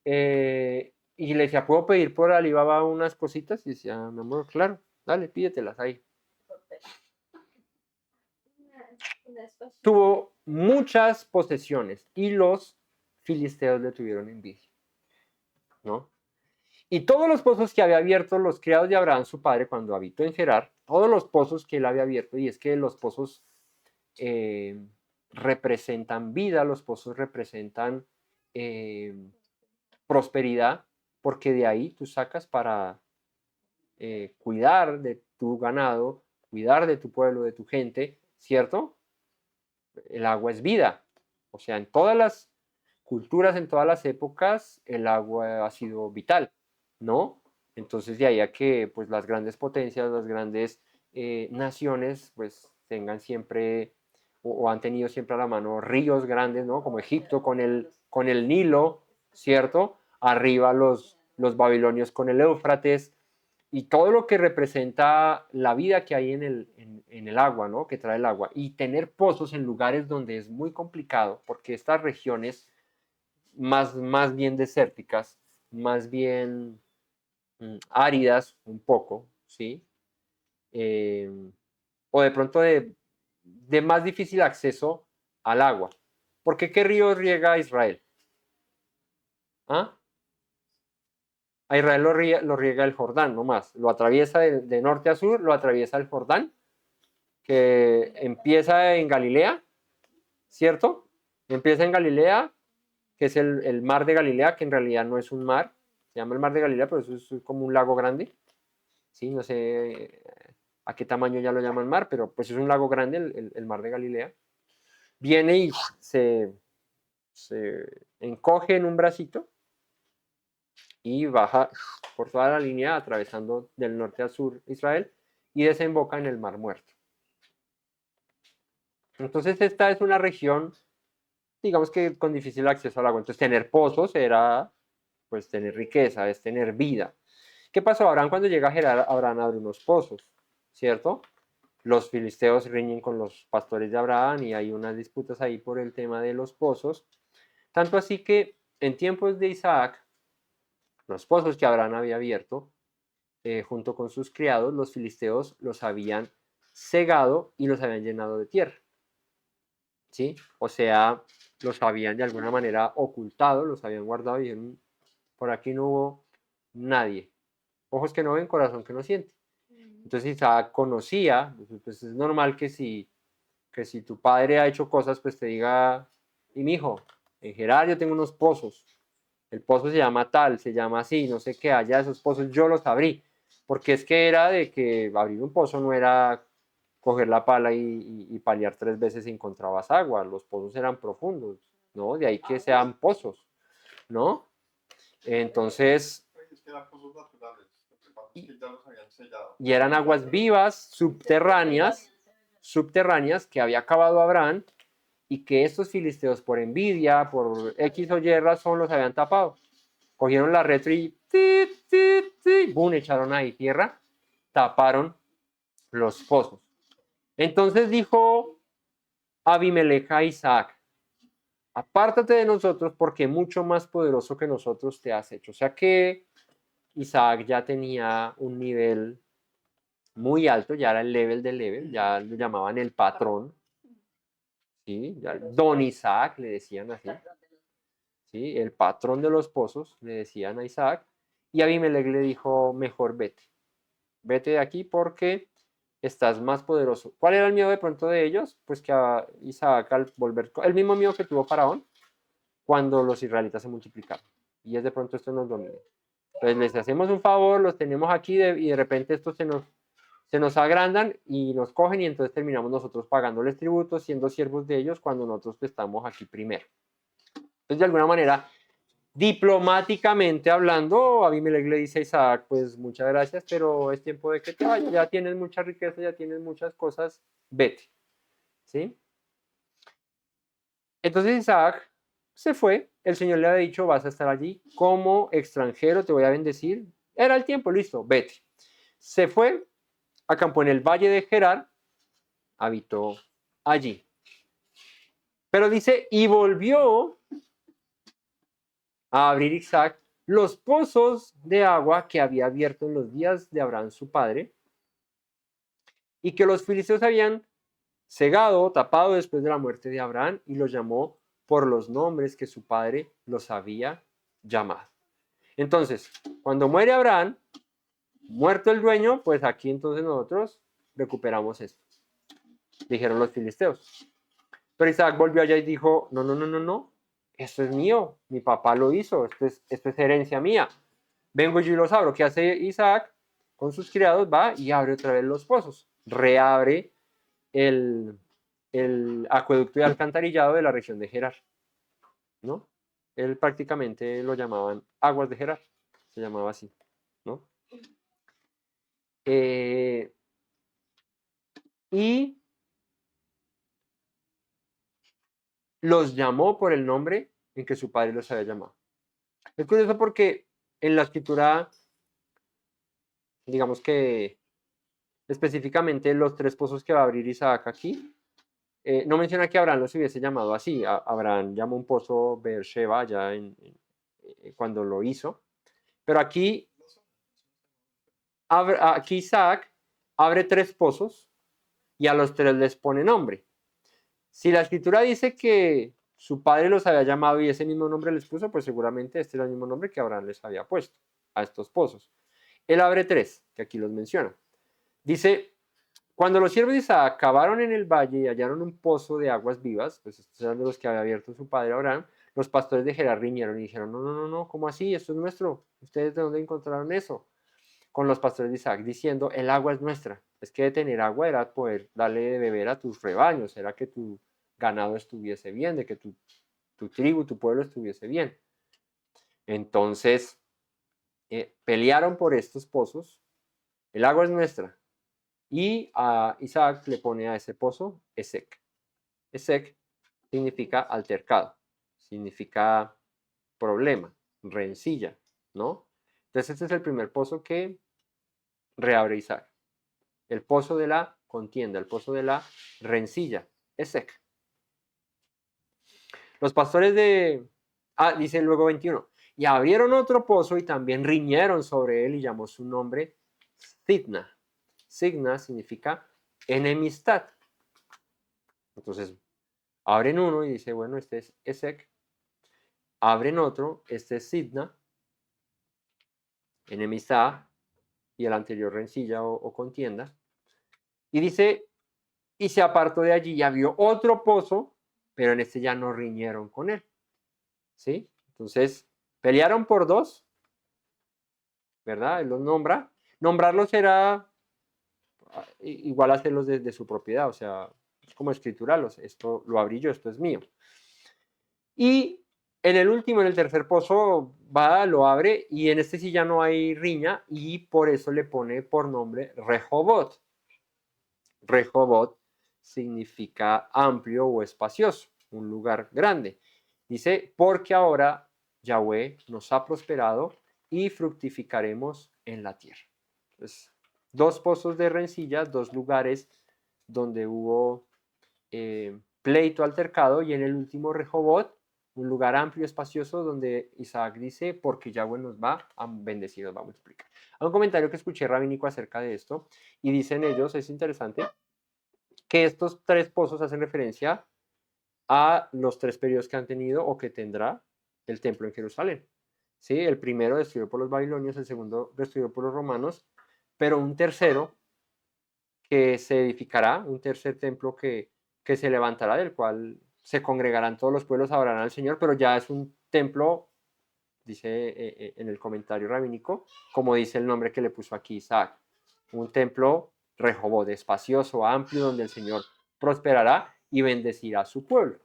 Y le decía, ¿puedo pedir por Alibaba unas cositas? Y decía, mi amor, claro, dale, pídetelas ahí. Después, tuvo muchas posesiones y los filisteos le tuvieron envidia, ¿no? Y todos los pozos que había abierto los criados de Abraham, su padre, cuando habitó en Gerar, todos los pozos que él había abierto, y es que los pozos representan vida, los pozos representan prosperidad, porque de ahí tú sacas para cuidar de tu ganado, cuidar de tu pueblo, de tu gente, ¿cierto? El agua es vida. O sea, en todas las culturas, en todas las épocas, el agua ha sido vital, ¿no? Entonces de ahí a que pues, las grandes potencias, las grandes naciones, pues tengan siempre o han tenido siempre a la mano ríos grandes, ¿no? Como Egipto con el Nilo, ¿cierto? Arriba los babilonios con el Éufrates, y todo lo que representa la vida que hay en el agua, ¿no? Que trae el agua. Y tener pozos en lugares donde es muy complicado, porque estas regiones más bien desérticas, más bien áridas un poco, ¿sí? O de pronto de más difícil acceso al agua. Porque ¿qué río riega Israel? ¿Ah? A Israel lo riega el Jordán, no más. Lo atraviesa de norte a sur, lo atraviesa el Jordán, que empieza en Galilea, ¿cierto? Empieza en Galilea, que es el mar de Galilea, que en realidad no es un mar, se llama el mar de Galilea, pero eso es como un lago grande, ¿sí? No sé a qué tamaño ya lo llaman mar, pero pues es un lago grande, el mar de Galilea. Viene y se encoge en un bracito y baja por toda la línea, atravesando del norte a sur Israel, y desemboca en el Mar Muerto. Entonces esta es una región, digamos que con difícil acceso al agua. Entonces tener pozos era, pues tener riqueza, es tener vida. ¿Qué pasó? Abraham cuando llega a Gerar, Abraham abre unos pozos, ¿cierto? Los filisteos riñen con los pastores de Abraham y hay unas disputas ahí por el tema de los pozos. Tanto así que en tiempos de Isaac, los pozos que Abraham había abierto, junto con sus criados, los filisteos los habían cegado y los habían llenado de tierra. ¿Sí? O sea, los habían de alguna manera ocultado, los habían guardado y dijeron, por aquí no hubo nadie. Ojos que no ven, corazón que no siente. Entonces Isaac conocía, pues es normal que si tu padre ha hecho cosas, pues te diga, y mi hijo, en Gerar yo tengo unos pozos, el pozo se llama tal, se llama así, no sé qué, allá esos pozos yo los abrí, porque es que era de que abrir un pozo no era coger la pala y paliar 3 veces y encontrabas agua, los pozos eran profundos, ¿no? De ahí que sean pozos, ¿no? Entonces, Es que eran pozos naturales, lo que pasa es que ya los habían sellado. y eran aguas vivas, subterráneas que había cavado Abraham y que estos filisteos por envidia, por X o Y razón los habían tapado. Cogieron la retro y ¡bum! Echaron ahí tierra, taparon los pozos. Entonces dijo Abimelech a Isaac, apártate de nosotros porque mucho más poderoso que nosotros te has hecho. O sea que Isaac ya tenía un nivel muy alto, ya era el level del level, ya lo llamaban el patrón, ¿sí? Ya, Don Isaac le decían así, ¿sí? El patrón de los pozos le decían a Isaac, y Abimelech le dijo, mejor vete de aquí porque estás más poderoso. ¿Cuál era el miedo de pronto de ellos? Pues que a Isaac al volver, el mismo miedo que tuvo Faraón cuando los israelitas se multiplicaron, y es de pronto esto nos domina. Entonces les hacemos un favor, los tenemos aquí y de repente estos se nos agrandan y nos cogen y entonces terminamos nosotros pagándoles tributos, siendo siervos de ellos cuando nosotros estamos aquí primero. Entonces, de alguna manera, diplomáticamente hablando, Abimelech le dice a Isaac, pues muchas gracias, pero es tiempo de que te vayas, ya tienes mucha riqueza, ya tienes muchas cosas, vete. ¿Sí? Entonces Isaac se fue, el Señor le había dicho, vas a estar allí como extranjero, te voy a bendecir. Era el tiempo, listo, vete. Se fue, acampó en el valle de Gerar, habitó allí. Pero dice, y volvió a abrir Isaac los pozos de agua que había abierto en los días de Abraham su padre, y que los filisteos habían cegado o tapado después de la muerte de Abraham y los llamó por los nombres que su padre los había llamado. Entonces, cuando muere Abraham, muerto el dueño, pues aquí entonces nosotros recuperamos esto, dijeron los filisteos. Pero Isaac volvió allá y dijo, no, no, no, no, no, esto es mío, mi papá lo hizo, esto es herencia mía. Vengo yo y los abro. ¿Qué hace Isaac? Con sus criados va y abre otra vez los pozos, reabre el acueducto y alcantarillado de la región de Gerar, ¿no? Él prácticamente lo llamaban aguas de Gerar, se llamaba así, ¿no? Y los llamó por el nombre en que su padre los había llamado. Es curioso porque en la escritura, digamos que específicamente los tres pozos que va a abrir Isaac aquí, no menciona que Abraham los hubiese llamado así. Abraham llamó un pozo Beersheba ya cuando lo hizo. Pero aquí Isaac abre tres pozos y a los tres les pone nombre. Si la escritura dice que su padre los había llamado y ese mismo nombre les puso, pues seguramente este es el mismo nombre que Abraham les había puesto a estos pozos. Él abre tres, que aquí los menciona. Dice, cuando los siervos de Isaac cavaron en el valle y hallaron un pozo de aguas vivas, pues estos eran de los que había abierto su padre Abraham, los pastores de Gerar riñeron y dijeron, no, no, no, no, ¿cómo así? Esto es nuestro. ¿Ustedes de dónde encontraron eso? Con los pastores de Isaac, diciendo, el agua es nuestra. Es que de tener agua era poder darle de beber a tus rebaños, era que tu ganado estuviese bien, de que tu tribu, tu pueblo estuviese bien. Entonces, pelearon por estos pozos, el agua es nuestra. Y a Isaac le pone a ese pozo Esek. Esek significa altercado, significa problema, rencilla, ¿no? Entonces este es el primer pozo que reabre Isaac. El pozo de la contienda, el pozo de la rencilla, Esek. Los pastores dice luego 21, y abrieron otro pozo y también riñeron sobre él y llamó su nombre Sidna. Signa significa enemistad. Entonces, abren uno y dice, bueno, este es Esek. Abren otro, este es Sidna, enemistad, y el anterior rencilla o contienda. Y dice, y se apartó de allí y abrió otro pozo, pero en este ya no riñeron con él. ¿Sí? Entonces, pelearon por dos, ¿verdad? Él los nombra. Nombrarlos era igual a hacerlos de su propiedad, o sea, es como escriturarlos. Esto lo abrí yo, esto es mío. Y en el último, en el tercer pozo, va, lo abre y en este sí ya no hay riña y por eso le pone por nombre Rehobot. Rehobot significa amplio o espacioso, un lugar grande. Dice, porque ahora Yahweh nos ha prosperado y fructificaremos en la tierra. Entonces, dos pozos de rencilla, dos lugares donde hubo pleito altercado y en el último Rehobot, un lugar amplio, espacioso, donde Isaac dice, porque Yahweh nos va a bendecir, nos va a multiplicar. Hay un comentario que escuché rabínico acerca de esto y dicen ellos, es interesante, que estos tres pozos hacen referencia a los tres periodos que han tenido o que tendrá el templo en Jerusalén. ¿Sí? El primero destruido por los babilonios, el segundo destruido por los romanos, pero un tercero que se edificará, un tercer templo que se levantará, del cual se congregarán todos los pueblos, adorarán al Señor, pero ya es un templo, dice en el comentario rabínico, como dice el nombre que le puso aquí Isaac, un templo Rehobot, espacioso, amplio, donde el Señor prosperará y bendecirá a su pueblo.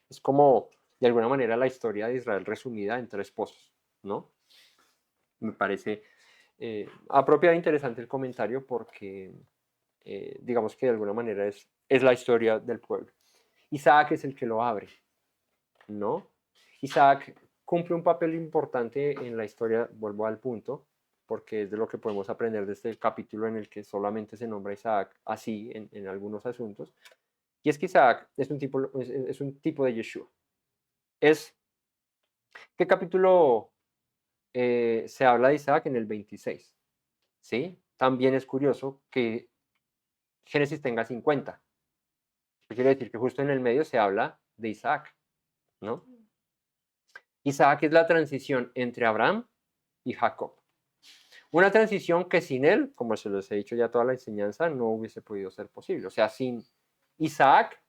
Es como, de alguna manera, la historia de Israel resumida en tres pozos, ¿no? Me parece apropiado e interesante el comentario porque digamos que de alguna manera es la historia del pueblo. Isaac es el que lo abre, ¿no? Isaac cumple un papel importante en la historia, vuelvo al punto, porque es de lo que podemos aprender de este capítulo en el que solamente se nombra Isaac así en algunos asuntos, y es que Isaac es un tipo de Yeshua. ¿Qué capítulo se habla de Isaac? En el 26, ¿sí? También es curioso que Génesis tenga 50, Quiere decir que justo en el medio se habla de Isaac, ¿no? Isaac es la transición entre Abraham y Jacob. Una transición que sin él, como se los he dicho ya toda la enseñanza, no hubiese podido ser posible. O sea, sin Isaac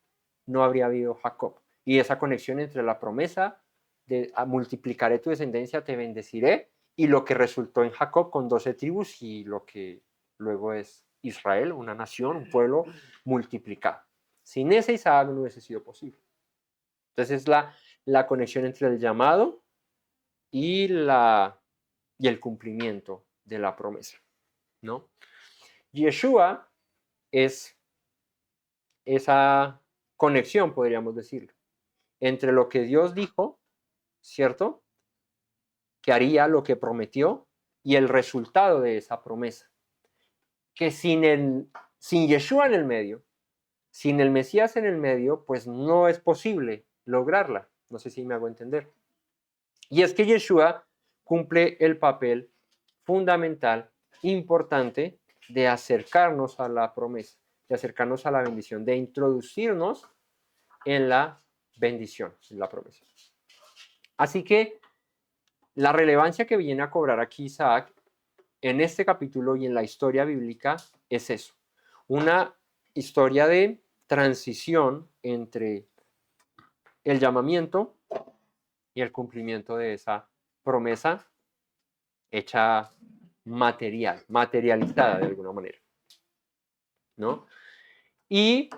no habría habido Jacob. Y esa conexión entre la promesa de multiplicaré tu descendencia, te bendeciré, y lo que resultó en Jacob con 12 tribus y lo que luego es Israel, una nación, un pueblo multiplicado. Sin ese Isaac no hubiese sido posible. Entonces es la conexión entre el llamado y, y el cumplimiento de la promesa, ¿no? Yeshua es esa conexión, podríamos decirlo, entre lo que Dios dijo, ¿cierto? Que haría lo que prometió y el resultado de esa promesa. Que sin Yeshua en el medio, sin el Mesías en el medio, pues no es posible lograrla. No sé si me hago entender. Y es que Yeshua cumple el papel fundamental, importante, de acercarnos a la promesa, de acercarnos a la bendición, de introducirnos en la bendición, en la promesa. Así que la relevancia que viene a cobrar aquí Isaac en este capítulo y en la historia bíblica es eso, una historia de transición entre el llamamiento y el cumplimiento de esa promesa hecha material, materializada de alguna manera, ¿no? Y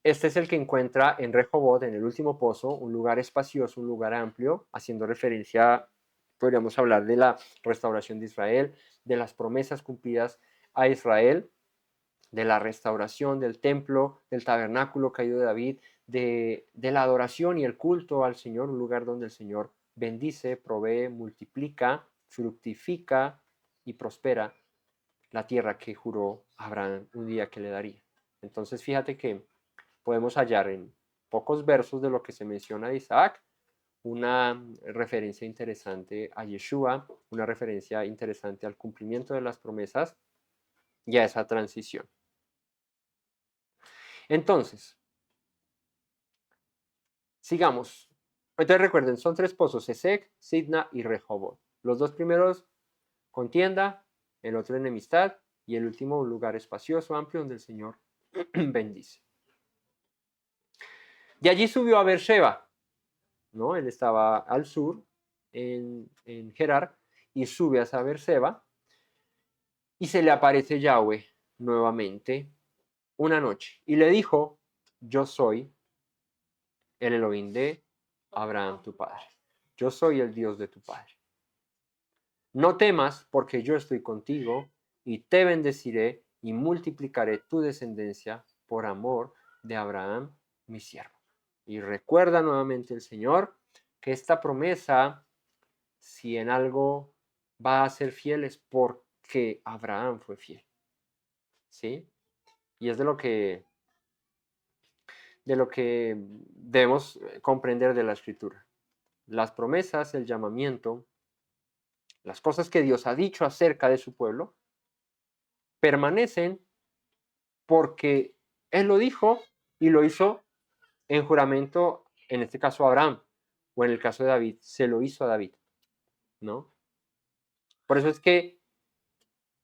este es el que encuentra en Rehobot, en el último pozo, un lugar espacioso, un lugar amplio, haciendo referencia, podríamos hablar de la restauración de Israel, de las promesas cumplidas a Israel, de la restauración del templo, del tabernáculo caído de David, de la adoración y el culto al Señor, un lugar donde el Señor bendice, provee, multiplica, fructifica y prospera la tierra que juró Abraham un día que le daría. Entonces fíjate que podemos hallar en pocos versos de lo que se menciona de Isaac una referencia interesante a Yeshua, una referencia interesante al cumplimiento de las promesas y a esa transición. Entonces, sigamos. Entonces recuerden, son 3 pozos, Esec, Sidna y Rehobot. Los 2 primeros contienda, el otro enemistad y el último un lugar espacioso, amplio, donde el Señor bendice. De allí subió a Beersheba, ¿no? Él estaba al sur, en Gerar, y sube a Beersheba, y se le aparece Yahweh nuevamente una noche, y le dijo, yo soy el Elohim de Abraham tu padre. Yo soy el Dios de tu padre. No temas, porque yo estoy contigo, y te bendeciré y multiplicaré tu descendencia por amor de Abraham, mi siervo. Y recuerda nuevamente el Señor que esta promesa, si en algo va a ser fiel, es porque Abraham fue fiel. ¿Sí? Y es de lo que debemos comprender de la Escritura. Las promesas, el llamamiento, las cosas que Dios ha dicho acerca de su pueblo, permanecen porque Él lo dijo y lo hizo en juramento, en este caso a Abraham, o en el caso de David, se lo hizo a David, ¿no? Por eso es que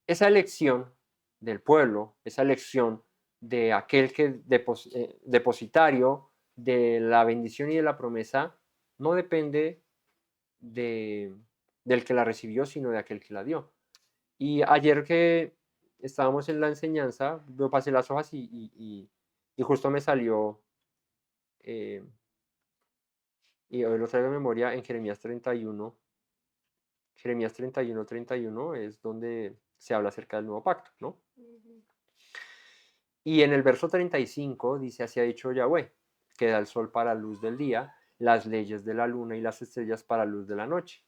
esa elección del pueblo, esa elección de aquel que depositario de la bendición y de la promesa, no depende del que la recibió, sino de aquel que la dio. Y ayer que estábamos en la enseñanza, yo pasé las hojas y justo me salió, y hoy lo traigo en memoria, en Jeremías 31. Jeremías 31, 31 es donde se habla acerca del nuevo pacto, ¿no? Y en el verso 35 dice, así ha dicho Yahweh, que da el sol para luz del día, las leyes de la luna y las estrellas para luz de la noche.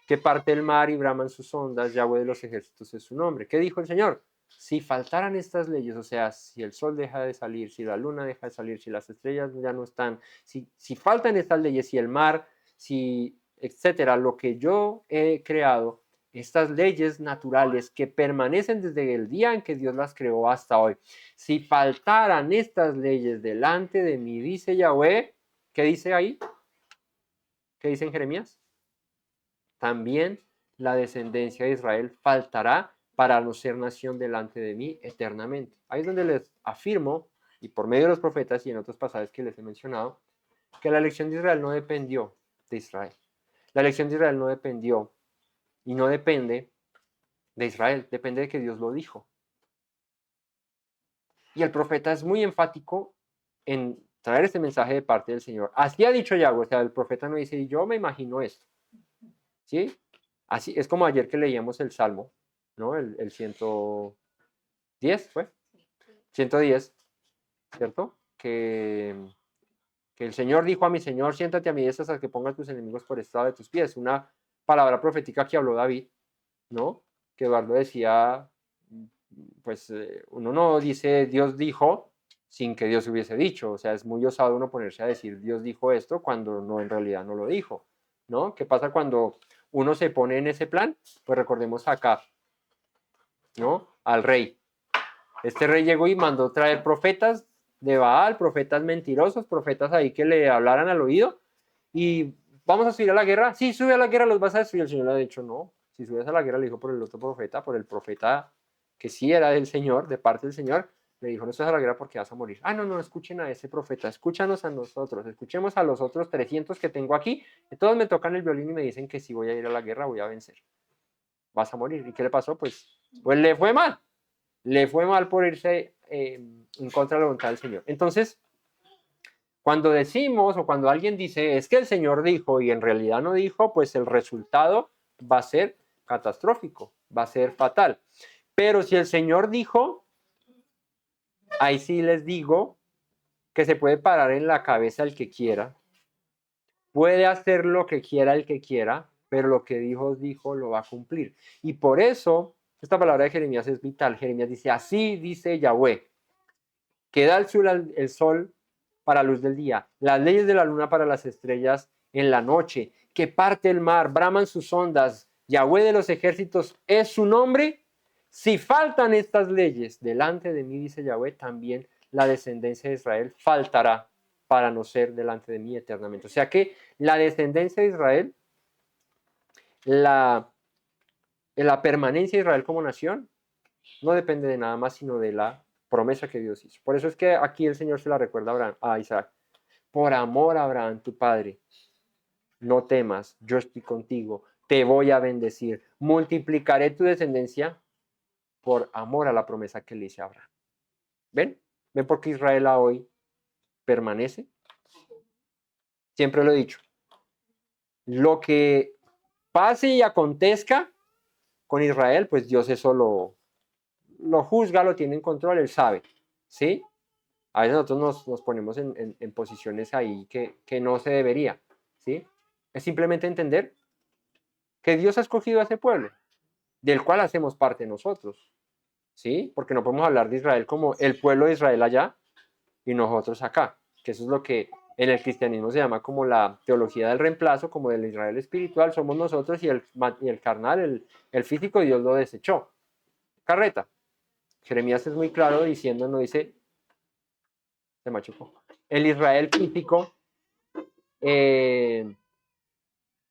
Que parte el mar y braman sus ondas, Yahweh de los ejércitos es su nombre. ¿Qué dijo el Señor? Si faltaran estas leyes, o sea, si el sol deja de salir, si la luna deja de salir, si las estrellas ya no están, si faltan estas leyes, si el mar, si etcétera, lo que yo he creado estas leyes naturales que permanecen desde el día en que Dios las creó hasta hoy. Si faltaran estas leyes delante de mí, dice Yahweh, ¿qué dice ahí? ¿Qué dice en Jeremías? También la descendencia de Israel faltará para no ser nación delante de mí eternamente. Ahí es donde les afirmo, y por medio de los profetas y en otros pasajes que les he mencionado, que la elección de Israel no dependió de Israel. La elección de Israel no dependió y no depende de Israel, depende de que Dios lo dijo. Y el profeta es muy enfático en traer este mensaje de parte del Señor. Así ha dicho Yahweh, o sea, el profeta no dice, yo me imagino esto. ¿Sí? Así es como ayer que leíamos el Salmo, ¿no? El 110, ¿fue? 110, ¿cierto? Que el Señor dijo a mi Señor, siéntate a mi diestra hasta que pongas tus enemigos por estrado de tus pies. Una palabra profética que habló David, ¿no? Que Eduardo decía, pues uno no dice Dios dijo sin que Dios hubiese dicho. O sea, es muy osado uno ponerse a decir Dios dijo esto cuando no, en realidad no lo dijo, ¿no? ¿Qué pasa cuando uno se pone en ese plan? Pues recordemos acá, ¿no? Al rey. Este rey llegó y mandó traer profetas de Baal, profetas mentirosos, profetas ahí que le hablaran al oído. Y vamos a subir a la guerra. Sí, sube a la guerra, los vas a destruir. El Señor le ha dicho, no. Si subes a la guerra, le dijo por el otro profeta, por el profeta que sí era del Señor, de parte del Señor, le dijo, no subes a la guerra porque vas a morir. Ah, no, no, escuchen a ese profeta, escúchanos a nosotros, escuchemos a los otros 300 que tengo aquí, y todos me tocan el violín y me dicen que si voy a ir a la guerra voy a vencer. Vas a morir. ¿Y qué le pasó? Pues le fue mal. Le fue mal por irse en contra de la voluntad del Señor. Entonces, cuando decimos o cuando alguien dice es que el Señor dijo y en realidad no dijo, pues el resultado va a ser catastrófico, va a ser fatal. Pero si el Señor dijo, ahí sí les digo que se puede parar en la cabeza el que quiera, puede hacer lo que quiera el que quiera, pero lo que dijo, lo va a cumplir. Y por eso, esta palabra de Jeremías es vital. Jeremías dice, así dice Yahweh, que da el sol para luz del día, las leyes de la luna para las estrellas en la noche, que parte el mar, braman sus ondas, Yahweh de los ejércitos es su nombre. Si faltan estas leyes delante de mí, dice Yahweh, también la descendencia de Israel faltará para no ser delante de mí eternamente. O sea que la descendencia de Israel, la permanencia de Israel como nación, no depende de nada más sino de la promesa que Dios hizo. Por eso es que aquí el Señor se la recuerda a Abraham, a Isaac. Por amor a Abraham, tu padre, no temas, yo estoy contigo, te voy a bendecir, multiplicaré tu descendencia por amor a la promesa que le hice a Abraham. ¿Ven? ¿Ven por qué Israel hoy permanece? Siempre lo he dicho. Lo que pase y acontezca con Israel, pues Dios eso lo juzga, lo tiene en control, él sabe. ¿Sí? A veces nosotros nos ponemos en posiciones ahí que no se debería. ¿Sí? Es simplemente entender que Dios ha escogido a ese pueblo, del cual hacemos parte nosotros. ¿Sí? Porque no podemos hablar de Israel como el pueblo de Israel allá y nosotros acá. Que eso es lo que en el cristianismo se llama como la teología del reemplazo, como del Israel espiritual, somos nosotros y el carnal, el físico, Dios lo desechó. Carreta. Jeremías es muy claro diciendo, no dice, se machucó. El Israel físico es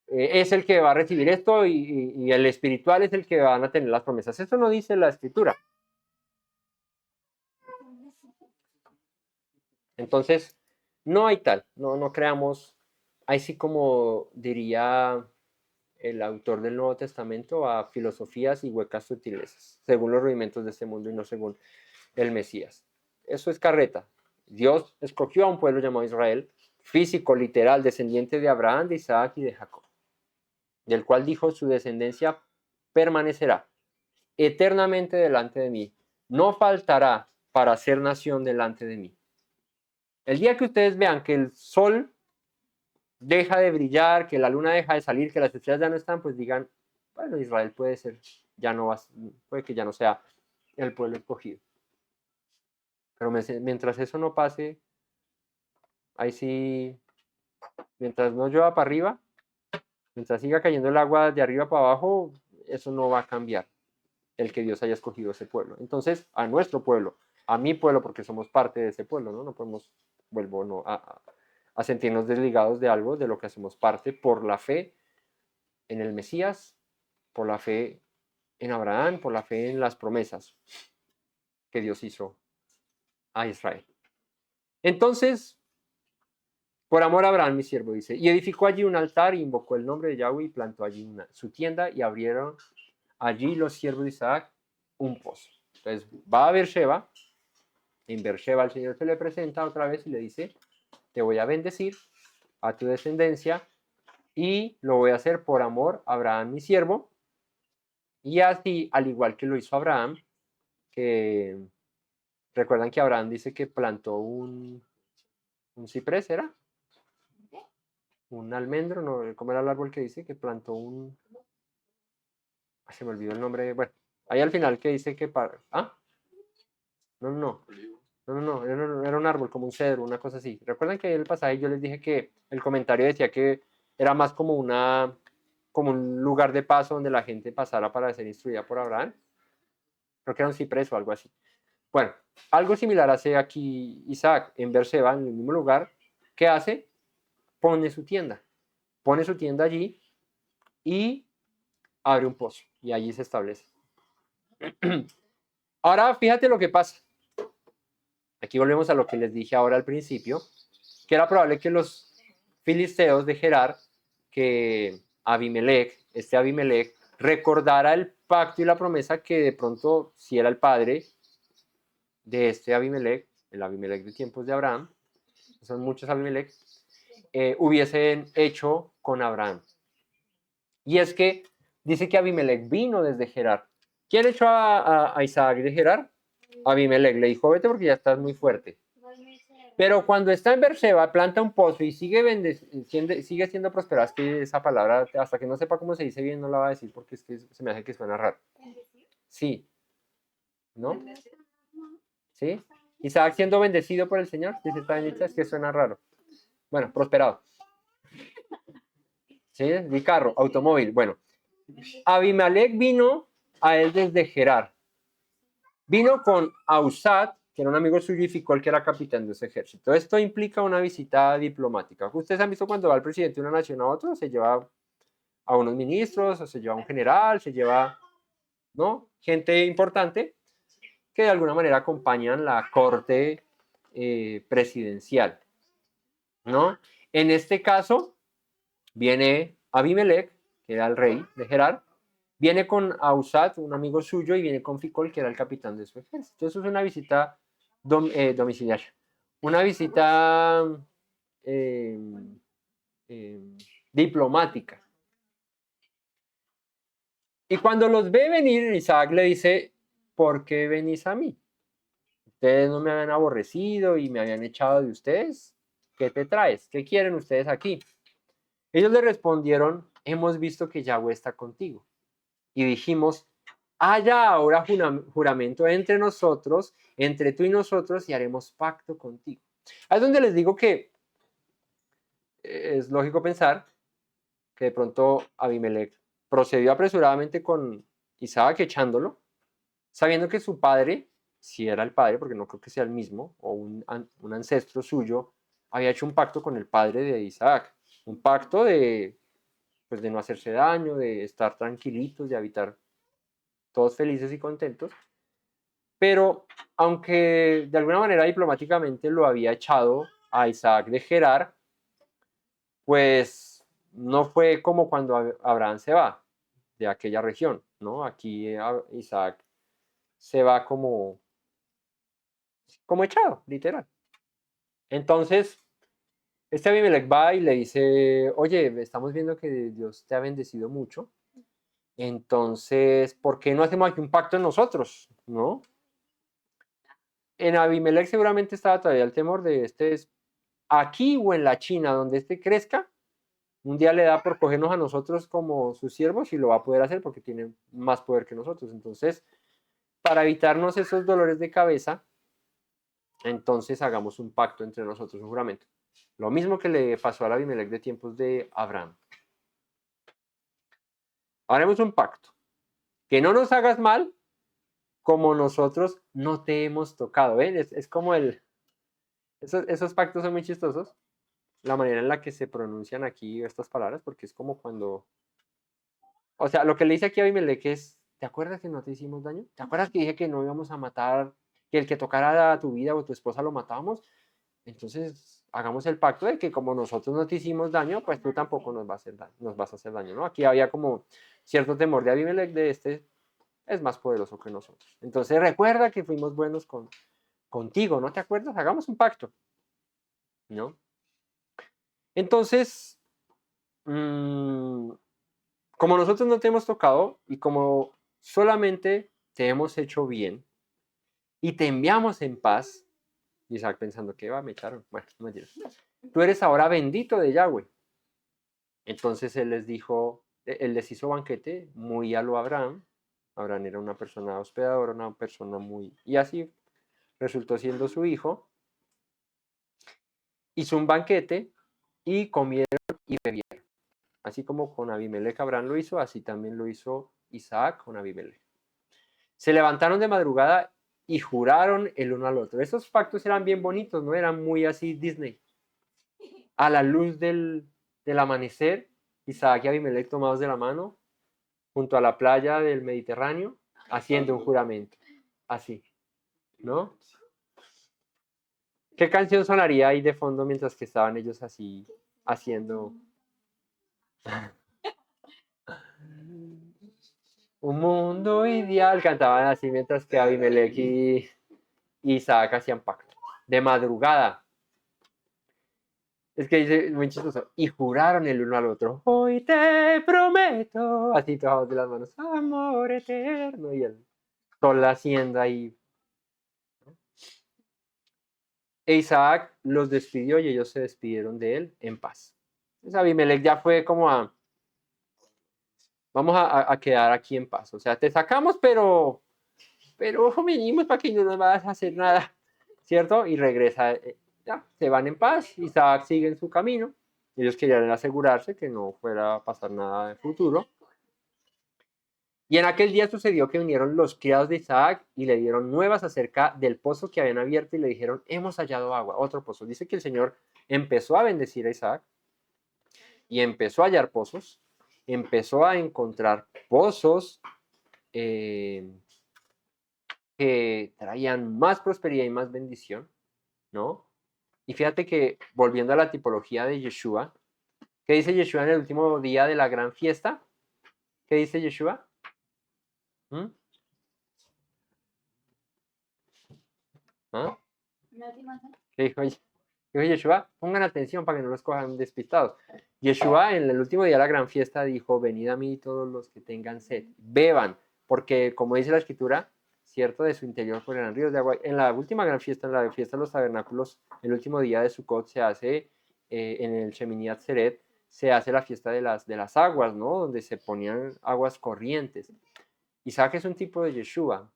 el que va a recibir esto y el espiritual es el que van a tener las promesas. Eso no dice la escritura. Entonces, no hay tal, no creamos, ahí sí como diría el autor del Nuevo Testamento, a filosofías y huecas sutilezas, según los rudimentos de este mundo y no según el Mesías. Eso es carreta. Dios escogió a un pueblo llamado Israel, físico, literal, descendiente de Abraham, de Isaac y de Jacob, del cual dijo, su descendencia permanecerá eternamente delante de mí, no faltará para ser nación delante de mí. El día que ustedes vean que el sol deja de brillar, que la luna deja de salir, que las estrellas ya no están, pues digan, bueno, Israel puede ser, ya no va, puede que ya no sea el pueblo escogido. Pero mientras eso no pase, ahí sí, mientras no llueva para arriba, mientras siga cayendo el agua de arriba para abajo, eso no va a cambiar el que Dios haya escogido ese pueblo. Entonces, a nuestro pueblo, a mi pueblo, porque somos parte de ese pueblo, ¿no? No podemos, vuelvo, no, a sentirnos desligados de algo de lo que hacemos parte por la fe en el Mesías, por la fe en Abraham, por la fe en las promesas que Dios hizo a Israel. Entonces, por amor a Abraham, mi siervo, dice, y edificó allí un altar, y invocó el nombre de Yahweh, y plantó allí su tienda, y abrieron allí los siervos de Isaac un pozo. Entonces va a Beersheba, en Beersheba el Señor se le presenta otra vez y le dice, te voy a bendecir a tu descendencia, y lo voy a hacer por amor a Abraham, mi siervo, y así, al igual que lo hizo Abraham, que recuerdan que Abraham dice que plantó un ciprés, ¿era? Un almendro, no, ¿cómo era el árbol que dice? Que plantó un... se me olvidó el nombre, bueno, ahí al final que dice que para... ¿Ah? No, no, no, no, era un árbol, como un cedro, una cosa así. ¿Recuerdan que en el pasaje yo les dije que el comentario decía que era más como como un lugar de paso donde la gente pasara para ser instruida por Abraham? Creo que era un ciprés o algo así. Bueno, algo similar hace aquí Isaac en Beerseba, en el mismo lugar. ¿Qué hace? Pone su tienda. Pone su tienda allí y abre un pozo. Y allí se establece. Ahora, fíjate lo que pasa. Aquí volvemos a lo que les dije ahora al principio, que era probable que los filisteos de Gerar, que Abimelech, este Abimelech, recordara el pacto y la promesa que de pronto, si era el padre de este Abimelech, el Abimelech de tiempos de Abraham, son muchos Abimelech, hubiesen hecho con Abraham. Y es que dice que Abimelech vino desde Gerar. ¿Quién echó a Isaac de Gerar? Abimelech le dijo, vete porque ya estás muy fuerte. Pero cuando está en Beerseba, planta un pozo y sigue siendo prosperado. Es que esa palabra, hasta que no sepa cómo se dice bien, no la va a decir porque es que se me hace que suena raro. Sí, ¿no? ¿Sí? Isaac siendo bendecido por el Señor, dice está bien dicha, es que suena raro. Bueno, prosperado. ¿Sí? Mi carro, automóvil. Bueno, Abimelech vino a él desde Gerar. Vino con Ausat, que era un amigo suyo, y Ficol, que era capitán de ese ejército. Esto implica una visita diplomática. Ustedes han visto cuando va el presidente de una nación a otro, se lleva a unos ministros, o se lleva a un general, se lleva, ¿no? Gente importante que de alguna manera acompañan la corte presidencial, ¿no? En este caso, viene Abimelech, que era el rey de Gerar, viene con Ausat, un amigo suyo, y viene con Ficol, que era el capitán de su ejército. Eso es una visita domiciliaria. Una visita eh, diplomática. Y cuando los ve venir, Isaac le dice, ¿por qué venís a mí? Ustedes no me habían aborrecido y me habían echado de ustedes. ¿Qué te traes? ¿Qué quieren ustedes aquí? Ellos le respondieron, hemos visto que Yahweh está contigo. Y dijimos, haya ahora juramento entre nosotros, entre tú y nosotros, y haremos pacto contigo. Es donde les digo que es lógico pensar que de pronto Abimelech procedió apresuradamente con Isaac echándolo, sabiendo que su padre, si era el padre, porque no creo que sea el mismo, o un ancestro suyo, había hecho un pacto con el padre de Isaac. Un pacto pues, de no hacerse daño, de estar tranquilitos, de habitar todos felices y contentos. Pero aunque de alguna manera diplomáticamente lo había echado a Isaac de Gerar, pues no fue como cuando Abraham se va de aquella región, ¿no? Aquí Isaac se va como echado, literal. Entonces, este Abimelech va y le dice, oye, estamos viendo que Dios te ha bendecido mucho, entonces, ¿por qué no hacemos aquí un pacto nosotros, no? En Abimelech seguramente estaba todavía el temor de aquí o en la China, donde crezca, un día le da por cogernos a nosotros como sus siervos y lo va a poder hacer porque tiene más poder que nosotros. Entonces, para evitarnos esos dolores de cabeza, entonces hagamos un pacto entre nosotros, un juramento. Lo mismo que le pasó a Abimelech de tiempos de Abraham. Haremos un pacto. que no nos hagas mal como nosotros no te hemos tocado. ¿Ven? Es como esos pactos son muy chistosos, la manera en la que se pronuncian aquí estas palabras, porque es como cuando, o sea, lo que le dice aquí a Abimelech es, ¿te acuerdas que no te hicimos daño? ¿Te acuerdas que dije que no íbamos a matar, que el que tocara tu vida o tu esposa lo matábamos? Entonces, hagamos el pacto de que como nosotros no te hicimos daño, pues tú tampoco nos vas a hacer daño, nos vas a hacer daño, ¿no? Aquí había como cierto temor de Abimelech de este es más poderoso que nosotros. Entonces, recuerda que fuimos buenos contigo, ¿no te acuerdas? Hagamos un pacto, ¿no? Entonces, como nosotros no te hemos tocado y como solamente te hemos hecho bien y te enviamos en paz, Isaac pensando que me echaron, bueno, no mentiras. Tú eres ahora bendito de Yahweh. Entonces él les dijo, él les hizo banquete muy a lo Abraham. Abraham era una persona hospedadora, una persona muy... Y así resultó siendo su hijo. Hizo un banquete y comieron y bebieron. Así como con Abimelech Abraham lo hizo, así también lo hizo Isaac con Abimelech. Se levantaron de madrugada y juraron el uno al otro. Esos pactos eran bien bonitos, ¿no? Eran muy así Disney. A la luz del amanecer, Isaac y Abimelech tomados de la mano, junto a la playa del Mediterráneo, haciendo un juramento. Así, ¿no? ¿Qué canción sonaría ahí de fondo mientras que estaban ellos así haciendo un mundo ideal? Cantaban así mientras que Abimelech y Isaac hacían pacto. De madrugada. Es que dice muy chistoso. Y juraron el uno al otro. Hoy te prometo. Así tomados de las manos. Amor eterno. Y el sol haciendo ahí. E Isaac los despidió y ellos se despidieron de él en paz. Entonces Abimelech ya fue como vamos a quedar aquí en paz. O sea, te sacamos, pero vinimos para que no nos vas a hacer nada, ¿cierto? Y regresa, ya, se van en paz, Isaac sigue en su camino, ellos querían asegurarse que no fuera a pasar nada de futuro. Y en aquel día sucedió que vinieron los criados de Isaac y le dieron nuevas acerca del pozo que habían abierto y le dijeron, hemos hallado agua, otro pozo. Dice que el Señor empezó a bendecir a Isaac y empezó a hallar pozos, empezó a encontrar pozos que traían más prosperidad y más bendición, ¿no? Y fíjate que volviendo a la tipología de Yeshua, ¿qué dice Yeshua en el último día de la gran fiesta? ¿Qué dice Yeshua? ¿Mm? ¿Ah? ¿Qué dijo, Yeshua? Pongan atención para que no los cojan despistados. Yeshua en el último día de la gran fiesta dijo, venid a mí todos los que tengan sed, beban, porque como dice la escritura, cierto, de su interior correrán ríos de agua. En la última gran fiesta, en la fiesta de los tabernáculos, el último día de Sukkot se hace en el Shemini Atzeret, se hace la fiesta de las aguas, ¿no? Donde se ponían aguas corrientes. Isaac es un tipo de Yeshua.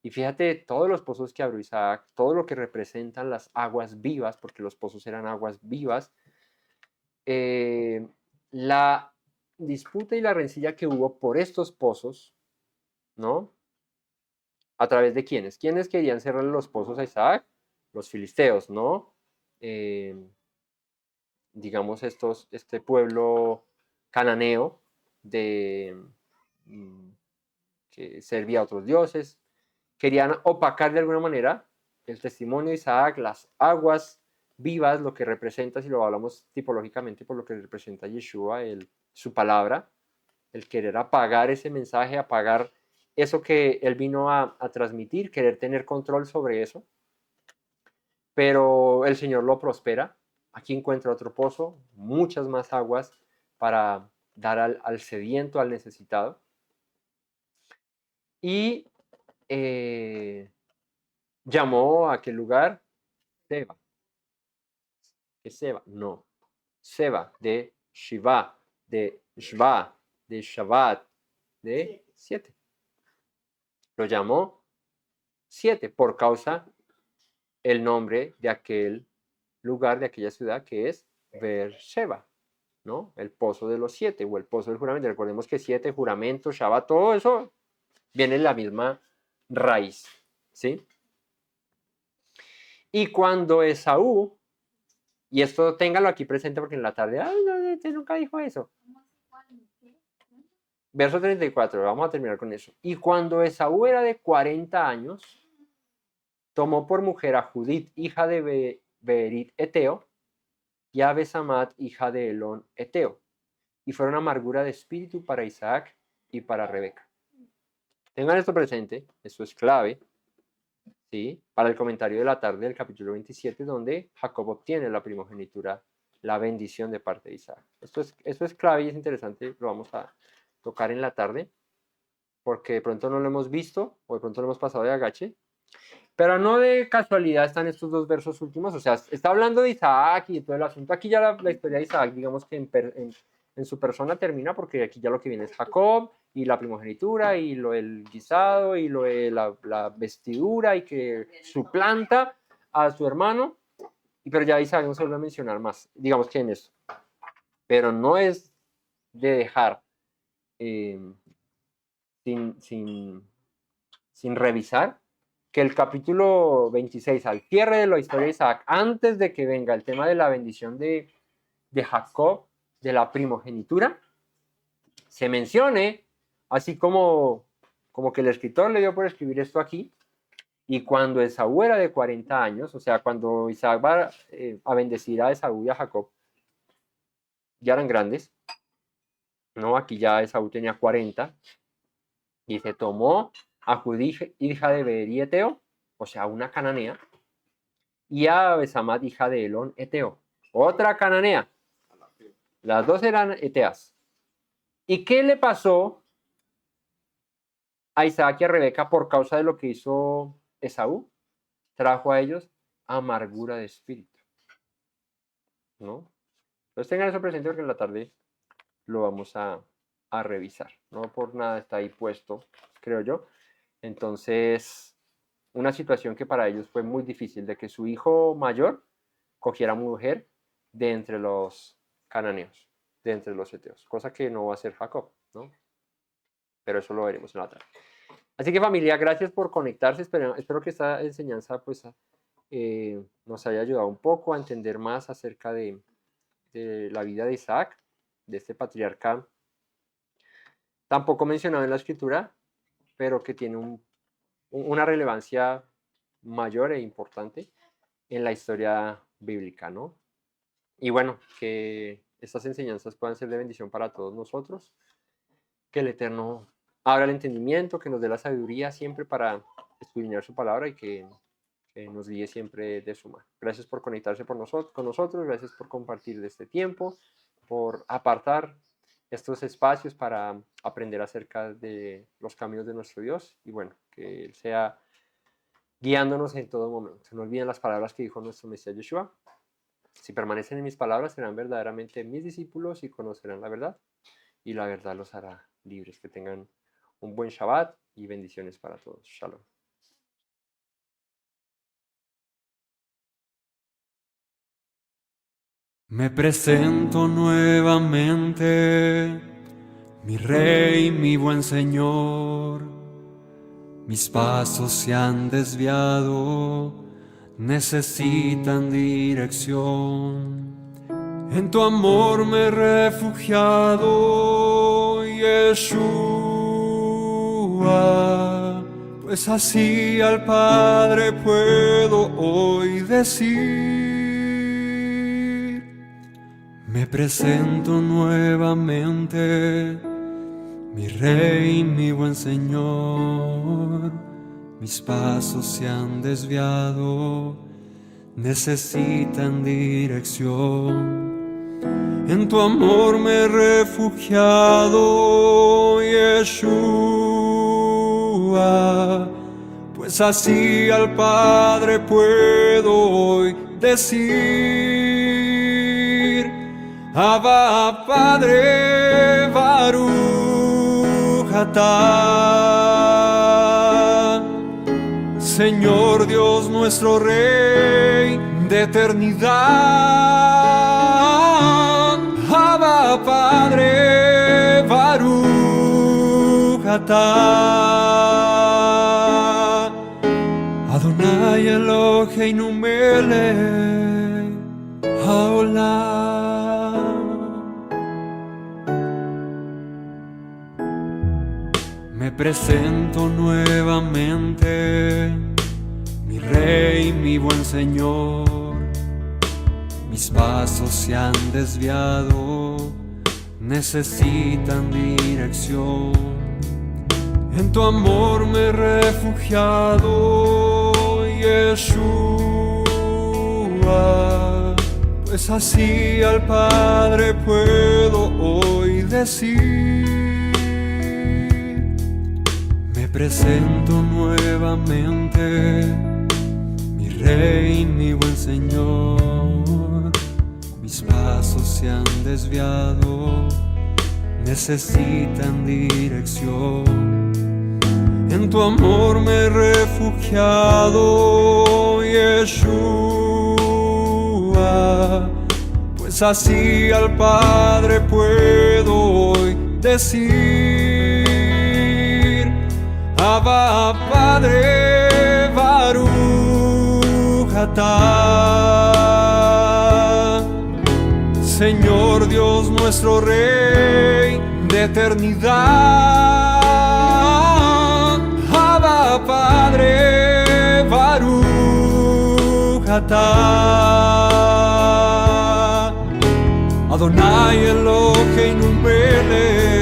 Y fíjate todos los pozos que abrió Isaac, todo lo que representan las aguas vivas, porque los pozos eran aguas vivas. La disputa y la rencilla que hubo por estos pozos, ¿no? ¿A través de quiénes? ¿Quiénes querían cerrarle los pozos a Isaac? Los filisteos, ¿no? Digamos, este pueblo cananeo que servía a otros dioses. Querían opacar de alguna manera el testimonio de Isaac, las aguas vivas, lo que representa, si lo hablamos tipológicamente, por lo que representa Yeshua, su palabra, el querer apagar ese mensaje, apagar eso que él vino a transmitir, querer tener control sobre eso. Pero el Señor lo prospera. Aquí encuentra otro pozo, muchas más aguas para dar al sediento, al necesitado. Y llamó a aquel lugar Seba. ¿Qué Seba? No. Seba, de Shiva, de Shva, de Shabbat, de 7. Lo llamó 7 por causa el nombre de aquel lugar, de aquella ciudad que es Beersheba, ¿no? El pozo de los 7 o el pozo del juramento. Recordemos que 7, juramento, Shabbat, todo eso viene la misma raíz, ¿sí? Y cuando Esaú, y esto téngalo aquí presente porque en la tarde, ay, no, este nunca dijo eso. Verso 34, vamos a terminar con eso. Y cuando Esaú era de 40 años, tomó por mujer a Judith, hija de Beerit Eteo, y a Besamat, hija de Elón Eteo, y fueron amargura de espíritu para Isaac y para Rebeca. Tengan esto presente, esto es clave, ¿sí? Para el comentario de la tarde del capítulo 27, donde Jacob obtiene la primogenitura, la bendición de parte de Isaac. Esto es clave y es interesante, lo vamos a tocar en la tarde, porque de pronto no lo hemos visto, o de pronto lo hemos pasado de agache, pero no de casualidad están estos dos versos últimos, o sea, está hablando de Isaac y todo el asunto. Aquí ya la historia de Isaac, digamos que en su persona termina, porque aquí ya lo que viene es Jacob y la primogenitura y lo del guisado y lo de la vestidura y que suplanta a su hermano, pero ya Isaac no se vuelve a mencionar más, digamos que en esto. Pero no es de dejar sin revisar que el capítulo 26, al cierre de la historia de Isaac, antes de que venga el tema de la bendición de Jacob, de la primogenitura, se mencione, así como que el escritor le dio por escribir esto aquí, y cuando Esaú era de 40 años, o sea, cuando Isaac va a bendecir a Esaú y a Jacob, ya eran grandes, ¿no? Aquí ya Esaú tenía 40, y se tomó a Judith, hija de Beeri Eteo, o sea, una cananea, y a Besamat, hija de Elón Eteo, otra cananea. Las dos eran eteas. ¿Y qué le pasó a Isaac y a Rebeca por causa de lo que hizo Esaú? Trajo a ellos amargura de espíritu, ¿no? Entonces tengan eso presente porque en la tarde lo vamos a revisar. No por nada está ahí puesto, creo yo. Entonces, una situación que para ellos fue muy difícil, de que su hijo mayor cogiera mujer de entre los cananeos, de entre los eteos, cosa que no va a hacer Jacob, ¿no? Pero eso lo veremos en la tarde. Así que familia, gracias por conectarse, espero que esta enseñanza pues nos haya ayudado un poco a entender más acerca de la vida de Isaac, de este patriarca tampoco mencionado en la escritura, pero que tiene una relevancia mayor e importante en la historia bíblica, ¿no? Y bueno, que estas enseñanzas puedan ser de bendición para todos nosotros, que el Eterno abra el entendimiento, que nos dé la sabiduría siempre para escudriñar su palabra y que nos guíe siempre de su mano. Gracias por conectarse con nosotros, gracias por compartir de este tiempo, por apartar estos espacios para aprender acerca de los caminos de nuestro Dios y bueno, que Él sea guiándonos en todo momento. No olviden las palabras que dijo nuestro Mesías Yeshua. Si permanecen en mis palabras, serán verdaderamente mis discípulos y conocerán la verdad, y la verdad los hará libres. Que tengan un buen Shabbat y bendiciones para todos. Shalom. Me presento nuevamente, mi Rey, mi buen Señor. Mis pasos se han desviado, necesitan dirección. En tu amor me he refugiado, Yeshua, pues así al Padre puedo hoy decir. Me presento nuevamente, mi Rey, mi buen Señor. Mis pasos se han desviado, necesitan dirección. En tu amor me he refugiado, Yeshua, pues así al Padre puedo hoy decir. Abba, Padre, Baruch atah, Señor Dios nuestro Rey de eternidad. Abba, Padre, Baruch atah, Adonai Eloheinu melech haolam. Me presento nuevamente, mi Rey, mi buen Señor. Mis pasos se han desviado, necesitan dirección. En tu amor me he refugiado, Yeshua, pues así al Padre puedo hoy decir. Me presento nuevamente, mi Rey, mi buen Señor. Mis pasos se han desviado, necesitan dirección. En tu amor me he refugiado, Yeshua, pues así al Padre puedo hoy decir. Abba, Padre, Baruch atah, Señor Dios nuestro Rey de eternidad. Abba, Padre, Baruch atah, Adonai Eloheinu melech